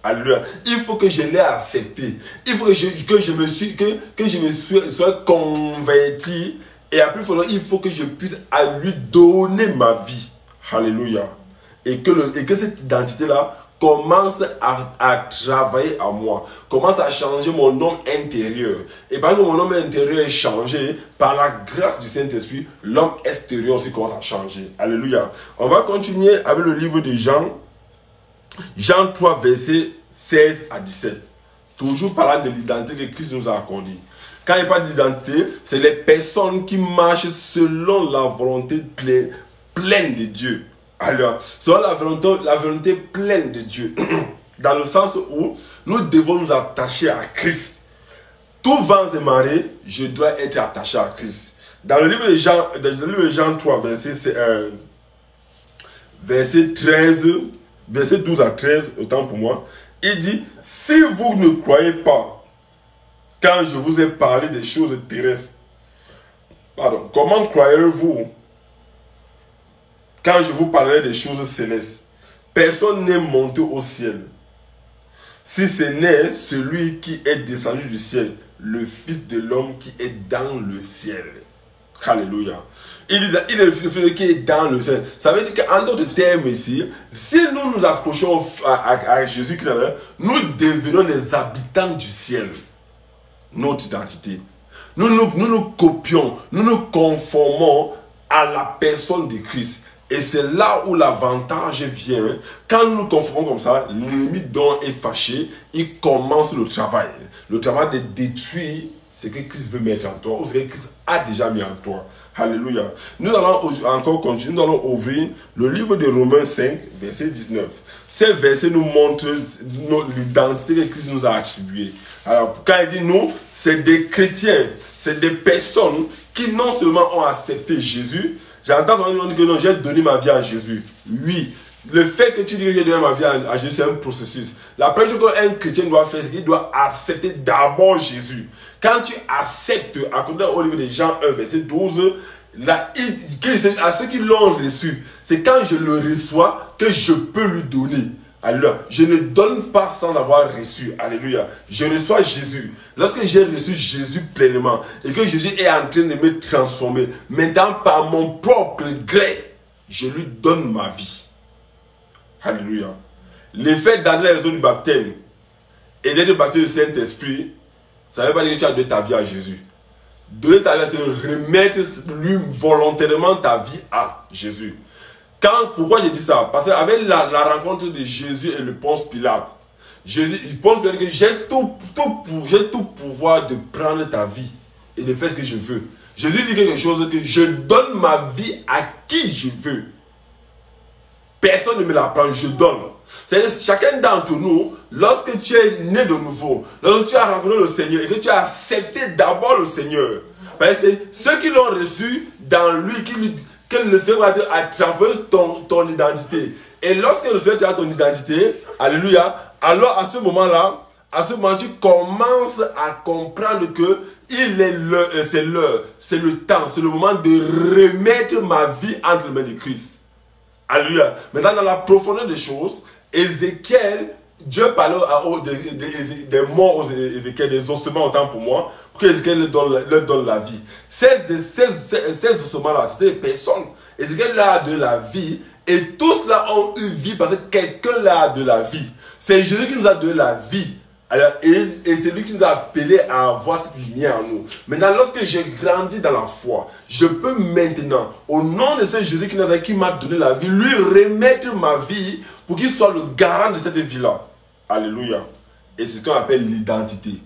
Alléluia. Il faut que je l'ai accepté. Il faut que je me sois converti. Et après, il faut que je puisse à lui donner ma vie. Alléluia. Et que cette identité-là commence à travailler à moi. Commence à changer mon homme intérieur. Et parce que mon homme intérieur est changé, par la grâce du Saint-Esprit, l'homme extérieur aussi commence à changer. Alléluia. On va continuer avec le livre de Jean. Jean 3, versets 16 à 17. Toujours parlant de l'identité que Christ nous a accordée. Quand il n'y a pas d'identité, c'est les personnes qui marchent selon la volonté pleine de Dieu. Alors, selon la volonté pleine de Dieu. Dans le sens où nous devons nous attacher à Christ. tout vent et marée, je dois être attaché à Christ. Dans le livre de Jean 3, verset 13, verset 12 à 13, autant pour moi, il dit, si vous ne croyez pas, quand je vous ai parlé des choses terrestres, pardon, comment croirez-vous quand je vous parlerai des choses célestes? Personne n'est monté au ciel, si ce n'est celui qui est descendu du ciel, le Fils de l'homme qui est dans le ciel. Alléluia. Il est le Fils qui est dans le ciel. Ça veut dire qu'en d'autres termes ici, si nous nous accrochons à Jésus-Christ, nous devenons les habitants du ciel. Notre identité. Nous nous copions, nous nous conformons à la personne de Christ. Et c'est là où l'avantage vient. Quand nous nous conformons comme ça, l'ennemi dont est fâché, il commence le travail. Le travail de détruire ce que Christ veut mettre en toi, ou ce que Christ a déjà mis en toi. Alléluia. Nous allons encore continuer, nous allons ouvrir le livre de Romains 5, verset 19. Ces versets nous montrent l'identité que Christ nous a attribuée. Alors, quand il dit nous, c'est des chrétiens, c'est des personnes qui non seulement ont accepté Jésus. J'entends souvent dire que non, j'ai donné ma vie à Jésus. Oui, le fait que tu dis que j'ai donné ma vie à Jésus, c'est un processus. La première chose qu'un chrétien doit faire, c'est qu'il doit accepter d'abord Jésus. Quand tu acceptes, à côté au livre de Jean 1, verset 12, à ceux qui l'ont reçu, c'est quand je le reçois que je peux lui donner. Alléluia. Je ne donne pas sans avoir reçu. Alléluia. Je reçois Jésus. Lorsque j'ai reçu Jésus pleinement et que Jésus est en train de me transformer, maintenant par mon propre gré, je lui donne ma vie. Alléluia. L'effet d'entrer les eaux du baptême et d'être baptisé du Saint-Esprit, ça ne veut pas dire que tu as donné ta vie à Jésus. Donner ta vie, c'est remettre lui volontairement ta vie à Jésus. Pourquoi je dis ça? Parce qu'avec la rencontre de Jésus et le Ponce Pilate, Ponce Pilate dit que j'ai tout pouvoir de prendre ta vie et de faire ce que je veux. Jésus dit quelque chose que je donne ma vie à qui je veux. Personne ne me la prend, je donne. C'est-à-dire chacun d'entre nous, lorsque tu es né de nouveau, lorsque tu as rencontré le Seigneur et que tu as accepté d'abord le Seigneur, c'est ceux qui l'ont reçu dans lui, que le Seigneur va dire à travers ton identité. Et lorsque le Seigneur te donne ton identité, alléluia, alors à ce moment-là, tu commences à comprendre que c'est l'heure, c'est le temps, c'est le moment de remettre ma vie entre les mains de Christ. Alléluia. Maintenant, dans la profondeur des choses, Ézéchiel, Dieu parlait des morts aux Ézéchiel, des ossements autant pour moi, pour que Ézéchiel leur donne la vie. Ces ossements-là, c'était des personnes. Ézéchiel leur a donné la vie et tous là ont eu vie parce que quelqu'un leur a donné la vie. C'est Jésus qui nous a donné la vie. Alors, et c'est lui qui nous a appelés à avoir cette lumière en nous. Maintenant, lorsque j'ai grandi dans la foi, je peux maintenant, au nom de ce Jésus qui m'a donné la vie, lui remettre ma vie pour qu'il soit le garant de cette vie-là. Alléluia. Et c'est ce qu'on appelle l'identité.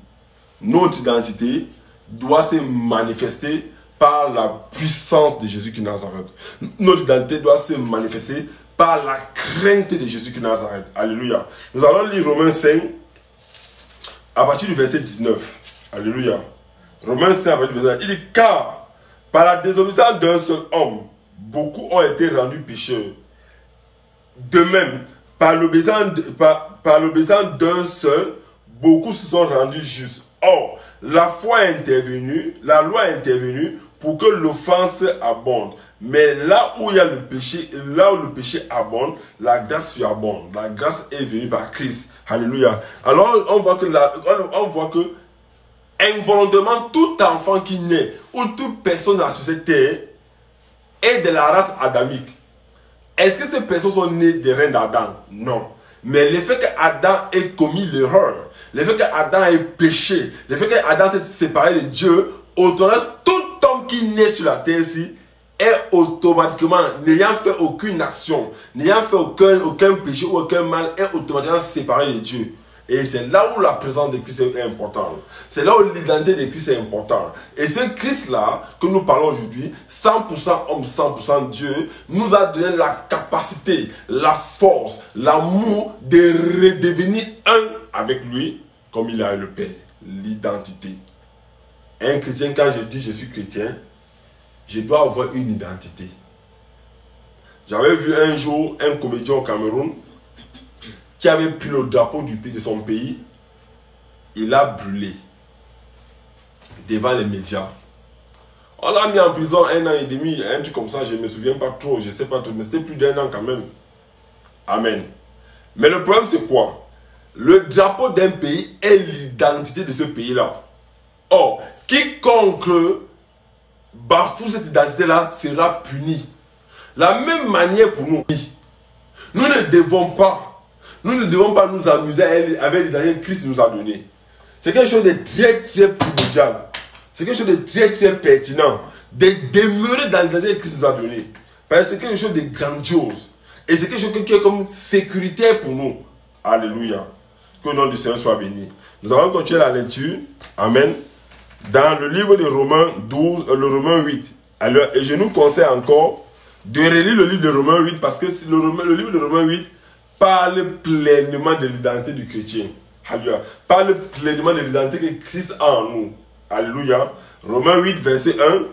Notre identité doit se manifester par la puissance de Jésus qui Nazareth. Notre identité doit se manifester par la crainte de Jésus qui Nazareth. Alléluia. Nous allons lire Romains 5. À partir du verset 19, alléluia. Romains 5, à partir du verset 19, il dit car par la désobéissance d'un seul homme, beaucoup ont été rendus pécheurs. De même, par l'obéissance d'un seul, beaucoup se sont rendus justes. Or, la foi est intervenue, la loi est intervenue pour que l'offense abonde. Mais là où il y a le péché, là où le péché abonde, la grâce surabonde. La grâce est venue par Christ. Alléluia. Alors on voit que involontairement tout enfant qui naît ou toute personne dans la société est de la race adamique. Est-ce que ces personnes sont nées des reins d'Adam? Non. Mais le fait qu'Adam ait commis l'erreur, le fait qu'Adam ait péché, le fait qu'Adam s'est séparé de Dieu, automatiquement tout homme qui naît sur la terre ici est automatiquement, n'ayant fait aucune action, n'ayant fait aucun péché ou aucun mal, est automatiquement séparé de Dieu. Et c'est là où la présence de Christ est importante. C'est là où l'identité de Christ est importante. Et ce Christ-là, que nous parlons aujourd'hui, 100% homme, 100% Dieu, nous a donné la capacité, la force, l'amour de redevenir un avec lui, comme il a le Père. L'identité. Un chrétien, quand je dis je suis chrétien, je dois avoir une identité. J'avais vu un jour un comédien au Cameroun qui avait pris le drapeau de son pays. Il l'a brûlé devant les médias. On l'a mis en prison 1 an et demi, un truc comme ça, je ne me souviens pas trop, je ne sais pas trop, mais c'était plus d'1 an quand même. Amen. Mais le problème c'est quoi? Le drapeau d'un pays est l'identité de ce pays-là. Or, quiconque bafoue cette identité-là sera puni. La même manière pour nous. Nous ne devons pas nous amuser avec l'identité que Christ nous a donnée. C'est quelque chose de très très primordial. C'est quelque chose de très très pertinent. De demeurer dans l'identité que Christ nous a donnée. Parce que c'est quelque chose de grandiose. Et c'est quelque chose qui est comme sécuritaire pour nous. Alléluia. Que le nom du Seigneur soit béni. Nous allons continuer la lecture. Amen. Dans le livre de Romains 12, le Romains 8. Alors, et je nous conseille encore de relire le livre de Romains 8 parce que le livre de Romains 8 parle pleinement de l'identité du chrétien. Alléluia. Parle pleinement de l'identité que Christ a en nous. Alléluia. Romains 8, verset 1.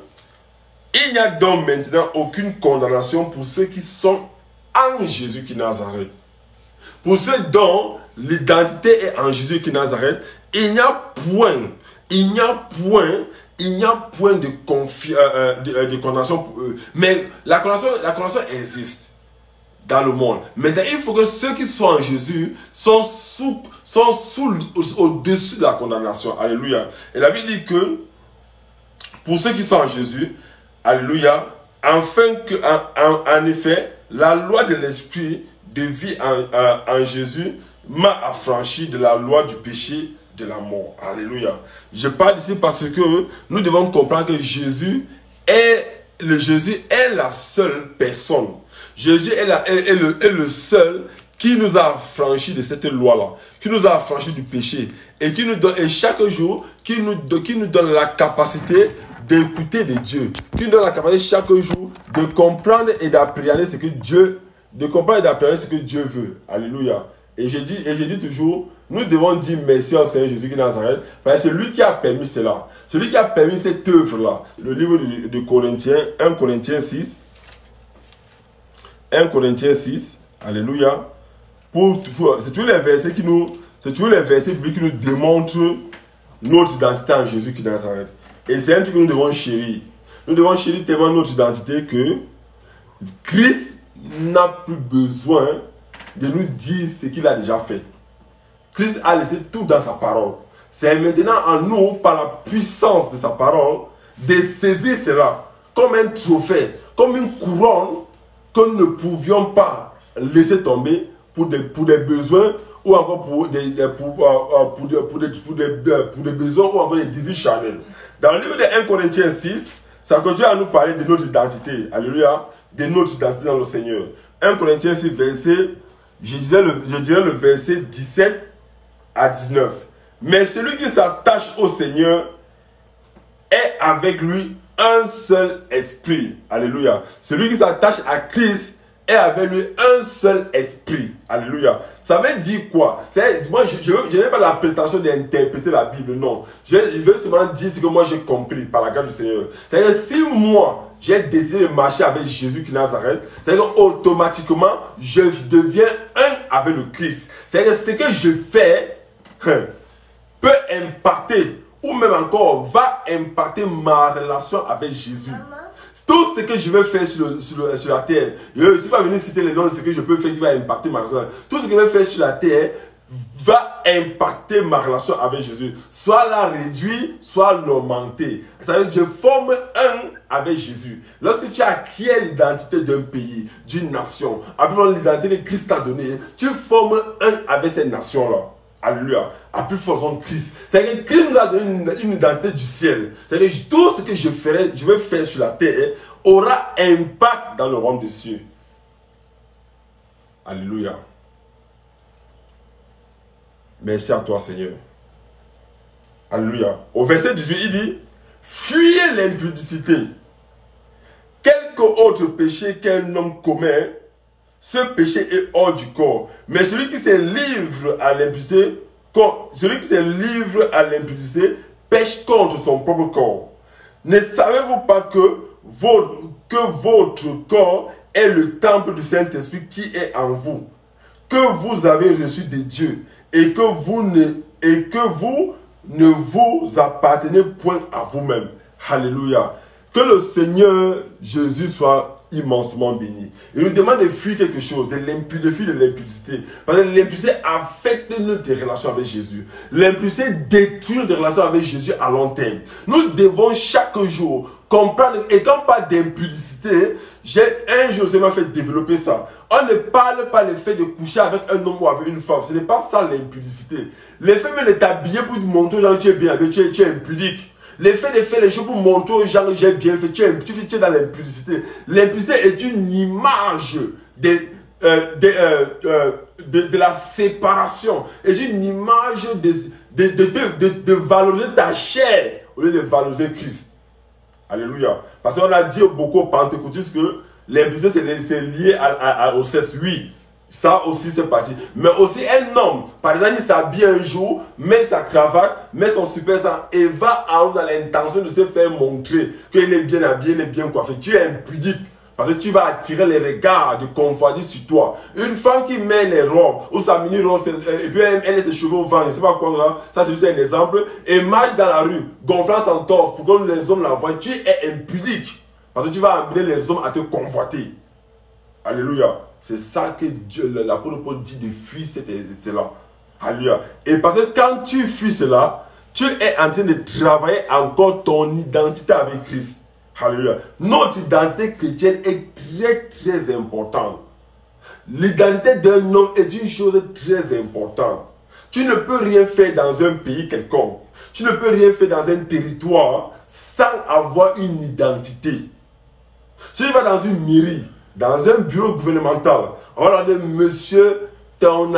Il n'y a donc maintenant aucune condamnation pour ceux qui sont en Jésus qui Nazareth. Pour ceux dont l'identité est en Jésus qui Nazareth, il n'y a point de condamnation pour eux. Mais la condamnation existe dans le monde. Maintenant, il faut que ceux qui sont en Jésus sont au-dessus de la condamnation. Alléluia. Et la Bible dit que pour ceux qui sont en Jésus, alléluia, afin que, en effet, la loi de l'esprit de vie en Jésus m'a affranchi de la loi du péché de la mort. Alléluia. Je parle ici parce que nous devons comprendre que Jésus est la seule personne. Jésus est le seul qui nous a affranchis de cette loi-là, qui nous a affranchis du péché et qui nous donne, et chaque jour, qui nous donne la capacité d'écouter de Dieu, qui nous donne la capacité chaque jour de comprendre et d'appréhender ce que Dieu veut. Alléluia. Et je dis toujours, nous devons dire merci au Seigneur Jésus de Nazareth, parce que c'est lui qui a permis cela. C'est lui qui a permis cette œuvre-là. Le livre de Corinthiens, 1 Corinthiens 6. 1 Corinthiens 6. Alléluia. C'est tous les versets bibliques qui nous démontrent notre identité en Jésus de Nazareth. Et c'est un truc que nous devons chérir. Nous devons chérir tellement notre identité que Christ n'a plus besoin de nous dire ce qu'il a déjà fait. Christ a laissé tout dans sa parole. C'est maintenant en nous, par la puissance de sa parole, de saisir cela comme un trophée, comme une couronne que nous ne pouvions pas laisser tomber pour des besoins ou encore pour des besoins ou encore des désirs charnels. Dans le livre de 1 Corinthiens 6, ça continue à nous parler de notre identité. Alléluia. De notre identité dans le Seigneur. 1 Corinthiens 6, je dirais le verset 17 à 19. Mais celui qui s'attache au Seigneur est avec lui un seul esprit. Alléluia. Celui qui s'attache à Christ est avec lui un seul esprit. Alléluia. Ça veut dire quoi? Moi, je n'ai pas la prétention d'interpréter la Bible, non. Je veux seulement dire ce que moi j'ai compris par la grâce du Seigneur. C'est-à-dire, si moi, j'ai décidé de marcher avec Jésus qui Nazareth, c'est-à-dire automatiquement, je deviens un avec le Christ. C'est-à-dire, ce que je fais peut impacter, ou même encore, va impacter ma relation avec Jésus. Tout ce que je vais faire sur la terre, je ne suis pas venu citer les noms de ce que je peux faire qui va impacter ma relation. Tout ce que je vais faire sur la terre va impacter ma relation avec Jésus. Soit la réduire, soit l'augmenter. C'est-à-dire que je forme un avec Jésus. Lorsque tu acquiers l'identité d'un pays, d'une nation, après l'identité que Christ t'a donnée, tu formes un avec cette nation-là. Alléluia. À plus forte raison de Christ. C'est-à-dire que Christ nous a donné une identité du ciel. C'est-à-dire que tout ce que je vais faire sur la terre aura impact dans le royaume des cieux. Alléluia. Merci à toi, Seigneur. Alléluia. Au verset 18, il dit, fuyez l'impudicité. Quelque autre péché qu'un homme commet, ce péché est hors du corps. Mais celui qui se livre à l'impudicité, pêche contre son propre corps. Ne savez-vous pas que votre corps est le temple du Saint-Esprit qui est en vous, que vous avez reçu de Dieu, et que vous ne vous appartenez point à vous-même. Alléluia. Que le Seigneur Jésus soit immensement béni. Il nous demande de fuir quelque chose, de fuir de l'impudicité. Parce que l'impudicité affecte notre relation avec Jésus. L'impudicité détruit notre relation avec Jésus à long terme. Nous devons chaque jour comprendre, et quand on parle d'impudicité, j'ai un jour seulement fait développer ça. On ne parle pas le fait de coucher avec un homme ou avec une femme. Ce n'est pas ça l'impudicité. Le fait même de t'habiller pour te montrer aux gens que tu es bien habillé, tu es impudique. Le fait de faire les choses pour montrer aux gens que j'ai bien fait, tu es dans l'impudicité. L'impudicité est une image de la séparation. C'est une image de valoriser ta chair au lieu de valoriser Christ. Alléluia. Parce qu'on a dit beaucoup aux pentecôtistes que l'impudicité c'est lié au sexe, oui. Ça aussi c'est parti. Mais aussi un homme, par exemple, il s'habille un jour, met sa cravate, met son super sang et va en haut dans l'intention de se faire montrer qu'il est bien habillé, il est bien coiffé. Tu es impudique. Parce que tu vas attirer les regards de convoitise sur toi. Une femme qui met les robes, ou sa mini-robe, et puis elle a ses cheveux au vent, je ne sais pas quoi là, ça c'est juste un exemple, et marche dans la rue, gonflant son torse pour que les hommes la voient. Tu es impudique. Parce que tu vas amener les hommes à te convoiter. Alléluia. C'est ça que Dieu, l'apôtre Paul dit de fuir cela. Alléluia. Et parce que quand tu fuis cela, tu es en train de travailler encore ton identité avec Christ. Alléluia. Notre identité chrétienne est très très importante. L'identité d'un homme est une chose très importante. Tu ne peux rien faire dans un pays quelconque. Tu ne peux rien faire dans un territoire sans avoir une identité. Si tu vas dans une mairie, dans un bureau gouvernemental, on va dire, monsieur, ton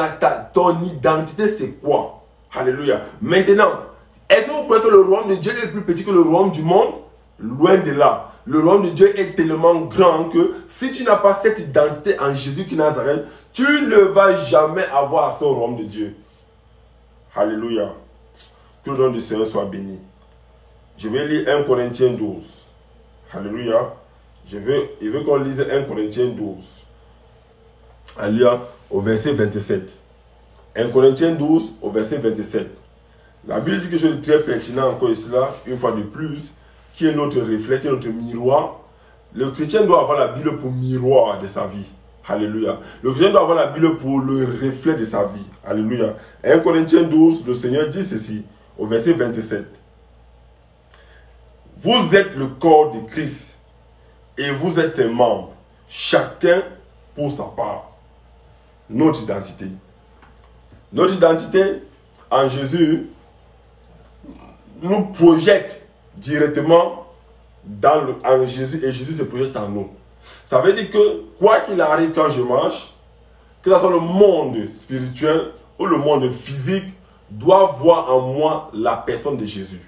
identité c'est quoi? Alléluia. Maintenant, est-ce que vous croyez que le royaume de Dieu est plus petit que le royaume du monde? Loin de là. Le royaume de Dieu est tellement grand que si tu n'as pas cette identité en Jésus qui est Nazareth, tu ne vas jamais avoir accès au royaume de Dieu. Alléluia. Que le nom du Seigneur soit béni. Je vais lire 1 Corinthiens 12. Alléluia. Il veut qu'on lise 1 Corinthiens 12. Alléluia. Au verset 27. 1 Corinthiens 12 au verset 27. La Bible dit quelque chose de très pertinent encore ici là, une fois de plus, qui est notre reflet, qui est notre miroir. Le chrétien doit avoir la Bible pour miroir de sa vie. Alléluia. Le chrétien doit avoir la Bible pour le reflet de sa vie. Alléluia. 1 Corinthiens 12, le Seigneur dit ceci, au verset 27. Vous êtes le corps de Christ et vous êtes ses membres, chacun pour sa part. Notre identité. Notre identité en Jésus nous projette directement en Jésus et Jésus se projette en nous. Ça veut dire que quoi qu'il arrive quand je marche, que ce soit le monde spirituel ou le monde physique, doit voir en moi la personne de Jésus.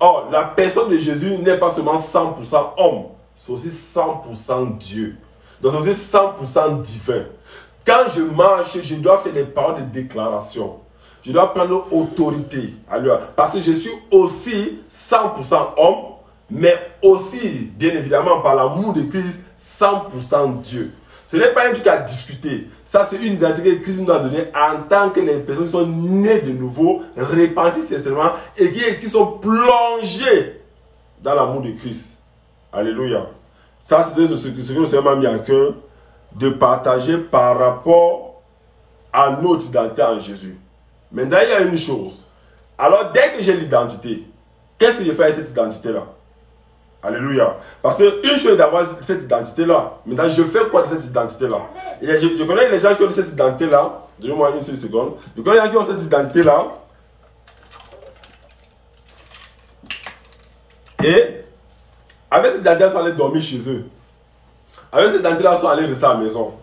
Or, la personne de Jésus n'est pas seulement 100% homme, c'est aussi 100% Dieu. Donc c'est aussi 100% divin. Quand je marche, je dois faire des paroles de déclaration. Je dois prendre autorité. Parce que je suis aussi 100% homme, mais aussi, bien évidemment, par l'amour de Christ, 100% Dieu. Ce n'est pas un truc à discuter. Ça, c'est une identité que Christ nous a donnée en tant que les personnes qui sont nées de nouveau, repenties sincèrement et qui sont plongées dans l'amour de Christ. Alléluia. Ça, c'est ce que le Seigneur m'a mis à cœur de partager par rapport à notre identité en Jésus. Maintenant, il y a une chose. Alors, dès que j'ai l'identité, qu'est-ce que je fais avec cette identité-là? Alléluia. Parce qu'une chose d'avoir cette identité-là, maintenant, je fais quoi de cette identité-là? Et je connais les gens qui ont cette identité-là. Donnez-moi une seule seconde. Je connais les gens qui ont cette identité-là. Et avec cette identité-là, ils sont allés dormir chez eux. Avec cette identité-là, ils sont allés rester à la maison.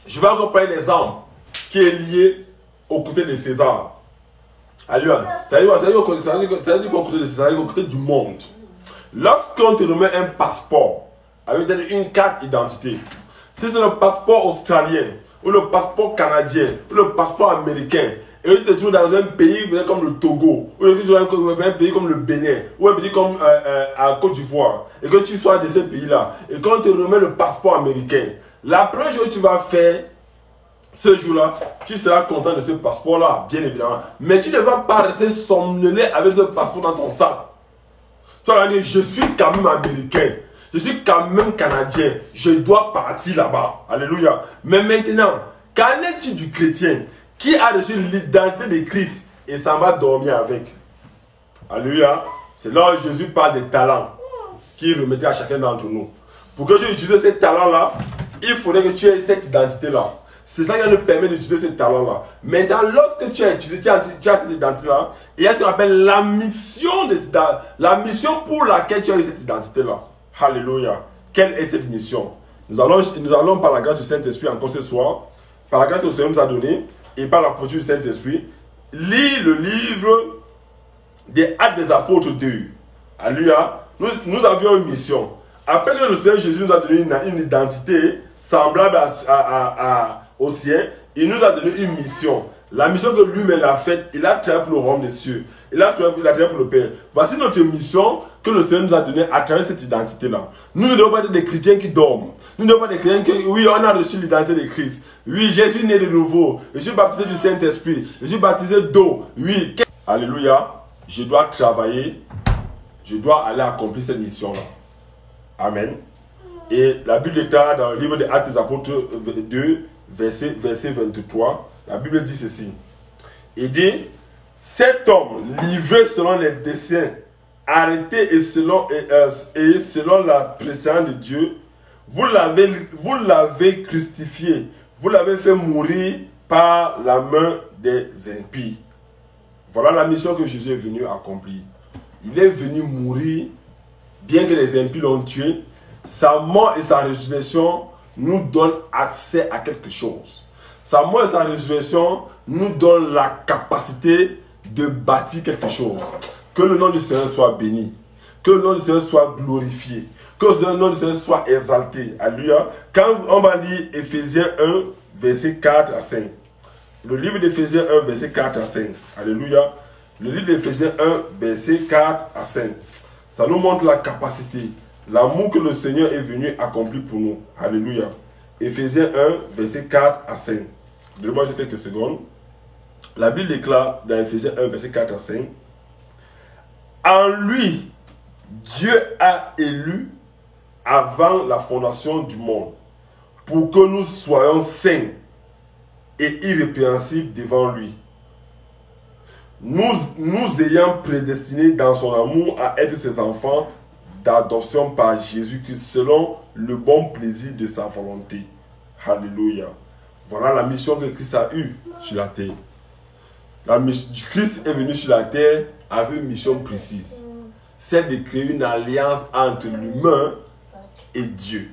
Je vais encore prendre l'exemple qui est lié au côté de César. Alléluia. Ça veut dire qu'au côté de César, au côté du monde. Lorsqu'on te remet un passeport avec une carte d'identité, si c'est le passeport australien ou le passeport canadien, ou le passeport américain, et tu te trouves dans un pays comme le Togo, ou dans un pays comme le Bénin, ou un pays comme à Côte d'Ivoire, et que tu sois de ces pays-là, et qu'on te remet le passeport américain, la première chose que tu vas faire, ce jour-là, tu seras content de ce passeport-là, bien évidemment. Mais tu ne vas pas rester somnolé avec ce passeport dans ton sac. Tu vas dire, je suis quand même américain. Je suis quand même canadien. Je dois partir là-bas. Alléluia. Mais maintenant, qu'en est-il du chrétien qui a reçu l'identité de Christ et s'en va dormir avec? Alléluia. C'est là où Jésus parle des talents qu'il remettait à chacun d'entre nous. Pour que tu utilises ces talents-là, il faudrait que tu aies cette identité-là. C'est ça qui nous permet d'utiliser ces talents-là. Maintenant, lorsque tu as utilisé, tu as cette identité-là, il y a ce qu'on appelle la mission pour laquelle tu as eu cette identité-là. Alléluia. Quelle est cette mission? Nous allons par la grâce du Saint-Esprit encore ce soir, par la grâce que le Seigneur nous a donnée, et par la fortune du Saint-Esprit, lire le livre des Actes des Apôtres 2. Alléluia. Nous avions une mission. Après que le Seigneur Jésus nous a donné une identité semblable au sien, il nous a donné une mission. La mission que lui-même a faite, il a travaillé pour le royaume des cieux. Il a travaillé pour le Père. Voici notre mission que le Seigneur nous a donnée à travers cette identité-là. Nous ne devons pas être des chrétiens qui dorment. Nous ne devons pas être des chrétiens qui, oui, on a reçu l'identité de Christ. Oui, je suis né de nouveau. Je suis baptisé du Saint-Esprit. Je suis baptisé d'eau. Oui. Alléluia. Je dois travailler. Je dois aller accomplir cette mission-là. Amen. Et la Bible déclare dans le livre des Actes des Apôtres 2, verset 23, la Bible dit ceci. Il dit, cet homme livré selon les desseins, arrêté et selon la préséance de Dieu, vous l'avez crucifié, vous l'avez fait mourir par la main des impies. Voilà la mission que Jésus est venu accomplir. Il est venu mourir, bien que les impies l'ont tué. Sa mort et sa résurrection nous donnent accès à quelque chose. Sa mort et sa résurrection nous donnent la capacité de bâtir quelque chose. Que le nom du Seigneur soit béni. Que le nom du Seigneur soit glorifié. Que le nom du Seigneur soit exalté. Alléluia. Quand on va lire Éphésiens 1, verset 4 à 5. Le livre d'Éphésiens 1, verset 4 à 5. Alléluia. Le livre d'Éphésiens 1, verset 4 à 5. Ça nous montre la capacité, l'amour que le Seigneur est venu accomplir pour nous. Alléluia. Éphésiens 1, verset 4 à 5. Donnez-moi quelques secondes. La Bible déclare dans Éphésiens 1, verset 4 à 5. En lui, Dieu a élu avant la fondation du monde pour que nous soyons saints et irrépréhensibles devant lui. Nous ayant prédestinés dans son amour à être ses enfants d'adoption par Jésus-Christ selon le bon plaisir de sa volonté. Alléluia. Voilà la mission que Christ a eue sur la terre. Christ est venu sur la terre avec une mission précise. Celle de créer une alliance entre l'humain et Dieu.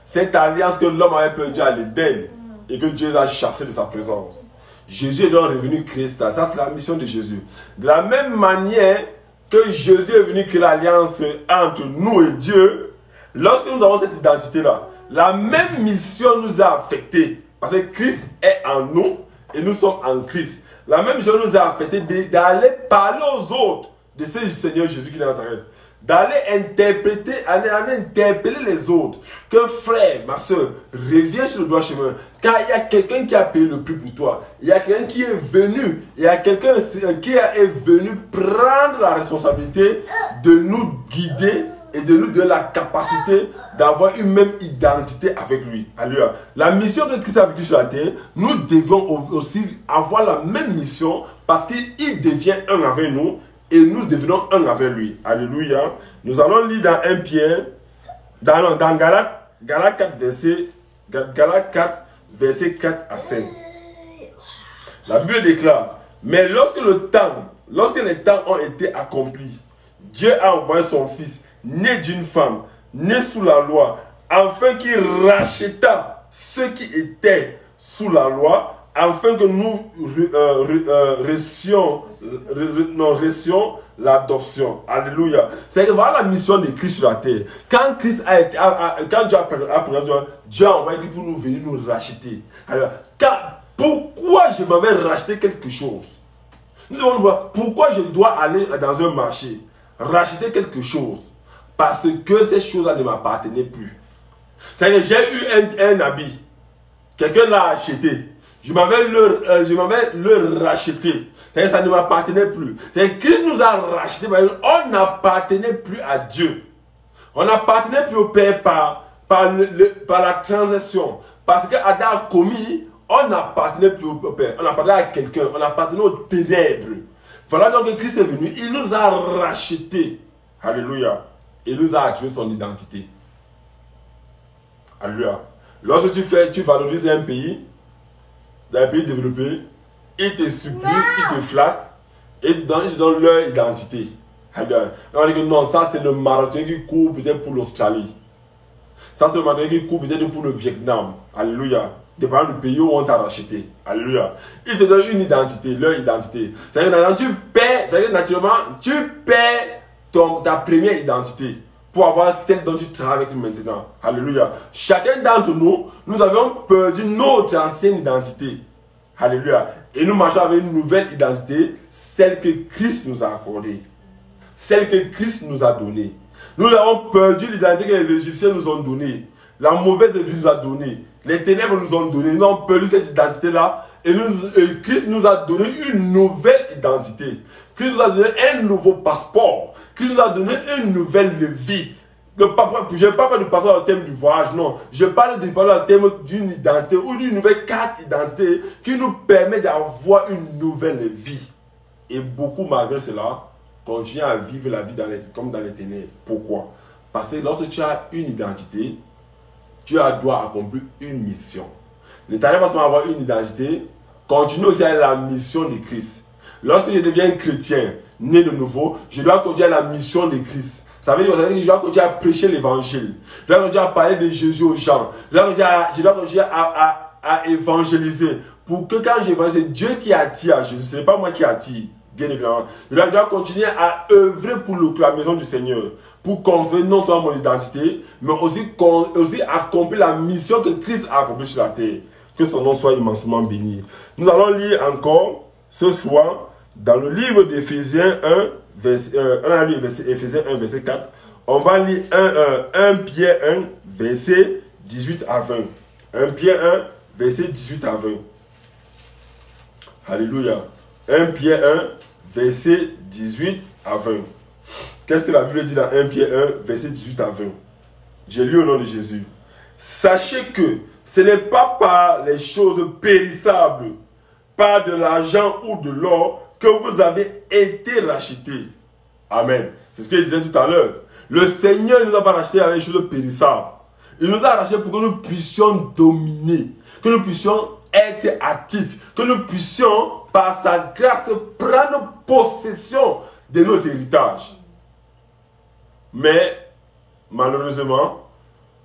Cette alliance que l'homme avait perdue à l'Éden et que Dieu a chassée de sa présence. Jésus est donc revenu créer ça. Ça, c'est la mission de Jésus. De la même manière que Jésus est venu créer l'alliance entre nous et Dieu, lorsque nous avons cette identité-là, la même mission nous a affectés. Parce que Christ est en nous et nous sommes en Christ. La même mission nous a affectés d'aller parler aux autres de ce Seigneur Jésus qui est dans Nazareth. D'aller interpréter, aller interpeller les autres. Que frère, ma soeur, reviens sur le droit chemin. Car il y a quelqu'un qui a payé le prix pour toi. Il y a quelqu'un qui est venu. Il y a quelqu'un qui est venu prendre la responsabilité de nous guider et de nous donner la capacité d'avoir une même identité avec lui. Alléluia. La mission que Christ a vécue sur la terre, nous devons aussi avoir la même mission parce qu'il devient un avec nous. Et nous devenons un avec lui. Alléluia. Nous allons lire dans 1 Pierre, dans Galates 4, verset 4 à 5. La Bible déclare, mais lorsque les temps ont été accomplis, Dieu a envoyé son Fils, né d'une femme, né sous la loi, afin qu'il racheta ceux qui étaient sous la loi, afin que nous restions l'adoption. Alléluia. C'est que voilà la mission de Christ sur la terre. Quand Christ quand Dieu a présenté, Dieu a envoyé pour nous venir nous racheter. Alors, pourquoi je m'avais racheté quelque chose? Nous devons voir pourquoi je dois aller dans un marché, racheter quelque chose. Parce que ces choses-là ne m'appartenaient plus. C'est-à-dire que j'ai eu un habit. Quelqu'un l'a acheté. Je m'avais le racheté. C'est-à-dire que ça ne m'appartenait plus. C'est-à-dire que Christ nous a racheté. On n'appartenait plus à Dieu. On n'appartenait plus au Père par la transaction. Parce que Adam a commis, on n'appartenait plus au Père. On appartenait à quelqu'un. On appartenait aux ténèbres. Voilà donc que Christ est venu. Il nous a rachetés. Alléluia. Il nous a attribué son identité. Alléluia. Lorsque tu valorises un pays développé, ils te supplient, ils te flattent et ils te donnent leur identité. Alléluia. On dit que non, ça c'est le Marocain qui court peut-être pour l'Australie. Ça c'est le Marocain qui court peut-être pour le Vietnam. Alléluia. Dépendant du pays où on t'a racheté. Alléluia. Ils te donnent une identité, leur identité. C'est-à-dire que naturellement, tu perds ta première identité pour avoir celle dont tu travailles maintenant. Alléluia. Chacun d'entre nous, nous avons perdu notre ancienne identité. Alléluia. Et nous marchons avec une nouvelle identité, celle que Christ nous a accordée. Celle que Christ nous a donnée. Nous avons perdu l'identité que les Égyptiens nous ont donnée. La mauvaise vie nous a donné. Les ténèbres nous ont donné. Nous avons perdu cette identité-là. Et Christ nous a donné une nouvelle identité. Christ nous a donné un nouveau passeport. Christ nous a donné une nouvelle vie. Je ne parle pas du passeport en termes du voyage, non. Je parle du passeport en termes d'une identité ou d'une nouvelle carte d'identité qui nous permet d'avoir une nouvelle vie. Et beaucoup, malgré cela, continuent à vivre la vie comme dans les ténèbres. Pourquoi? Parce que lorsque tu as une identité, tu dois accomplir une mission. Ne t'arrête pas seulement à avoir une identité, continue aussi à la mission de Christ. Lorsque je deviens chrétien, né de nouveau, je dois continuer à la mission de Christ. Ça veut dire que je dois continuer à prêcher l'évangile. Je dois continuer à parler de Jésus aux gens. Je dois continuer à évangéliser. Pour que quand j'évangélise, c'est Dieu qui attire à Jésus. Ce n'est pas moi qui attire. Bien évidemment. Je dois continuer à œuvrer pour la maison du Seigneur. Pour construire non seulement mon identité, mais aussi accomplir la mission que Christ a accomplie sur la terre. Que son nom soit immensement béni. Nous allons lire encore ce soir dans le livre d'Éphésiens 1, on a lu Éphésiens 1, verset 4. On va lire 1 Pierre 1, verset 18 à 20. 1 Pierre 1, verset 18 à 20. Alléluia. 1 Pierre 1, verset 18 à 20. Qu'est-ce que la Bible dit dans 1 Pierre 1, verset 18 à 20? J'ai lu au nom de Jésus. Sachez que ce n'est pas par les choses périssables, par de l'argent ou de l'or, que vous avez été rachetés. Amen. C'est ce que je disais tout à l'heure. Le Seigneur ne nous a pas rachetés avec des choses périssables. Il nous a rachetés pour que nous puissions dominer, que nous puissions être actifs, que nous puissions, par sa grâce, prendre possession de notre héritage. Mais, malheureusement,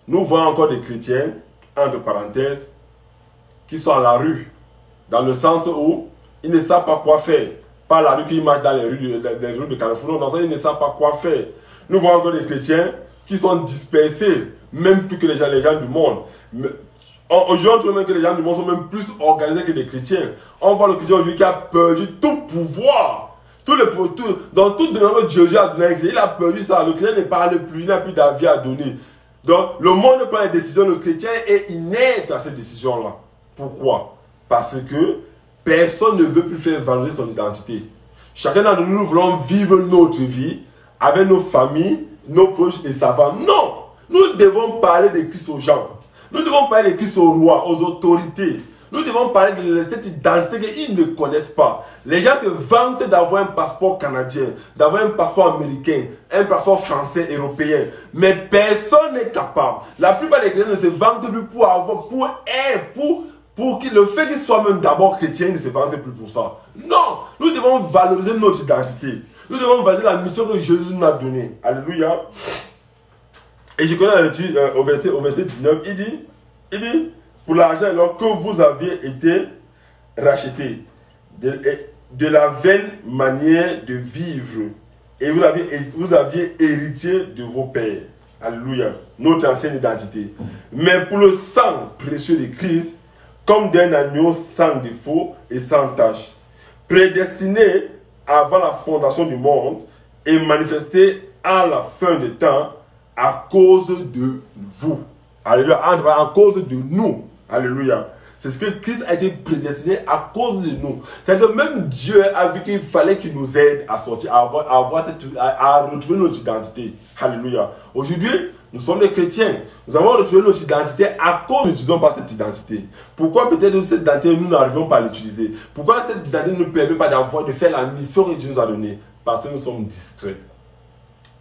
nous voyons encore des chrétiens, entre parenthèses, qui sont à la rue, dans le sens où ils ne savent pas quoi faire. Pas la rue qui marche dans les rues de Carrefour, dans ça, ils ne savent pas quoi faire. Nous voyons encore des chrétiens qui sont dispersés, même plus que les gens du monde. Aujourd'hui, on trouve même que les gens du monde sont même plus organisés que les chrétiens. On voit le chrétien aujourd'hui qui a perdu tout pouvoir. Dans tout de Jésus a donné, il a perdu ça. Le chrétien ne parle plus, il n'a plus d'avis à donner. Donc, le monde prend les décisions, le chrétien est inerte à ces décisions-là. Pourquoi? Parce que personne ne veut plus faire valoriser son identité. Chacun d'entre nous, nous voulons vivre notre vie avec nos familles, nos proches et savants. Non! Nous devons parler de Christ aux gens. Nous devons parler de Christ aux rois, aux autorités. Nous devons parler de cette identité qu'ils ne connaissent pas. Les gens se vantent d'avoir un passeport canadien, d'avoir un passeport américain, un passeport français, européen. Mais personne n'est capable. La plupart des chrétiens ne se vantent plus pour que le fait qu'ils soient même d'abord chrétiens, ils ne se vantent plus pour ça. Non, nous devons valoriser notre identité. Nous devons valoriser la mission que Jésus nous a donnée. Alléluia. Et je connais la lecture au verset 19, il dit, pour l'argent alors que vous aviez été rachetés de la vaine manière de vivre et vous aviez hérité de vos pères. Alléluia. Notre ancienne identité. Mais pour le sang précieux de Christ, comme d'un agneau sans défaut et sans tache, prédestiné avant la fondation du monde et manifesté à la fin des temps à cause de vous. Alléluia. À cause de nous. Alléluia. C'est ce que Christ a été prédestiné à cause de nous. C'est que même Dieu a vu qu'il fallait qu'il nous aide à sortir, à retrouver notre identité. Alléluia. Aujourd'hui, nous sommes des chrétiens. Nous avons retrouvé notre identité à cause que nous n'utilisons pas cette identité. Pourquoi peut-être cette identité, nous n'arrivons pas à l'utiliser? Pourquoi cette identité ne nous permet pas de faire la mission que Dieu nous a donnée? Parce que nous sommes discrets.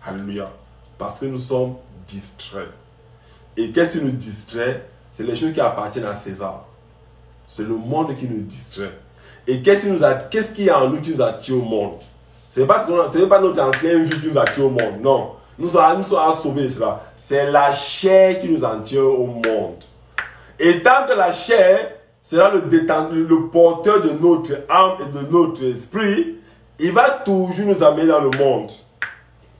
Alléluia. Parce que nous sommes distraits. Et qu'est-ce qui nous distrait? C'est les choses qui appartiennent à César. C'est le monde qui nous distrait. Et qu'est-ce qu'il y a en nous qui nous attire au monde? Ce n'est pas notre ancien vie qui nous attire au monde. Non. Nous sommes à sauver cela. C'est la chair qui nous attire au monde. Et tant que la chair sera le porteur de notre âme et de notre esprit, il va toujours nous amener dans le monde.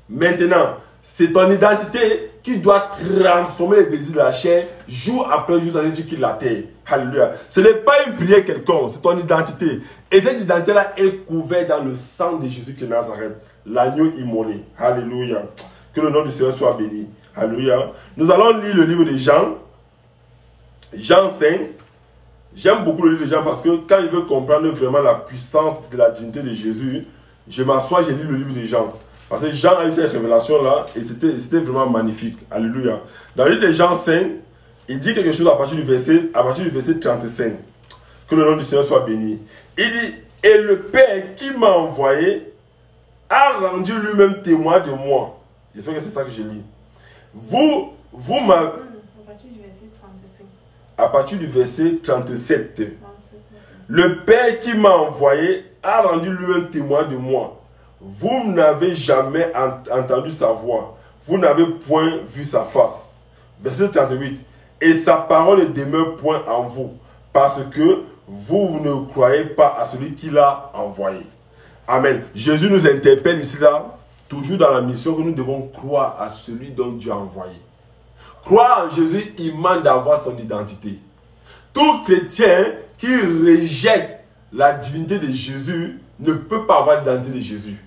Maintenant, c'est ton identité qui doit transformer les désirs de la chair jour après jour, ça veut dire qu'il la terre. Alléluia. Ce n'est pas une prière quelconque, c'est ton identité. Et cette identité-là est couverte dans le sang de Jésus de Nazareth, l'agneau immolé. Alléluia. Que le nom du Seigneur soit béni. Alléluia. Nous allons lire le livre de Jean. Jean 5. J'aime beaucoup le livre de Jean parce que quand il veut comprendre vraiment la puissance de la divinité de Jésus, je m'assois, j'ai lu le livre de Jean. Parce que Jean a eu cette révélation-là et c'était vraiment magnifique. Alléluia. Dans le livre de Jean 5, il dit quelque chose à partir du verset 35. Que le nom du Seigneur soit béni. Il dit, et le Père qui m'a envoyé a rendu lui-même témoin de moi. J'espère que c'est ça que j'ai lu. Vous m'avez... À partir du verset 35. À partir du verset 37. Le Père qui m'a envoyé a rendu lui-même témoin de moi. Vous n'avez jamais entendu sa voix. Vous n'avez point vu sa face. Verset 38. Et sa parole ne demeure point en vous, parce que vous ne croyez pas à celui qui l'a envoyé. Amen. Jésus nous interpelle ici là, toujours dans la mission que nous devons croire à celui dont Dieu a envoyé. Croire en Jésus, il demande d'avoir son identité. Tout chrétien qui rejette la divinité de Jésus ne peut pas avoir l'identité de Jésus.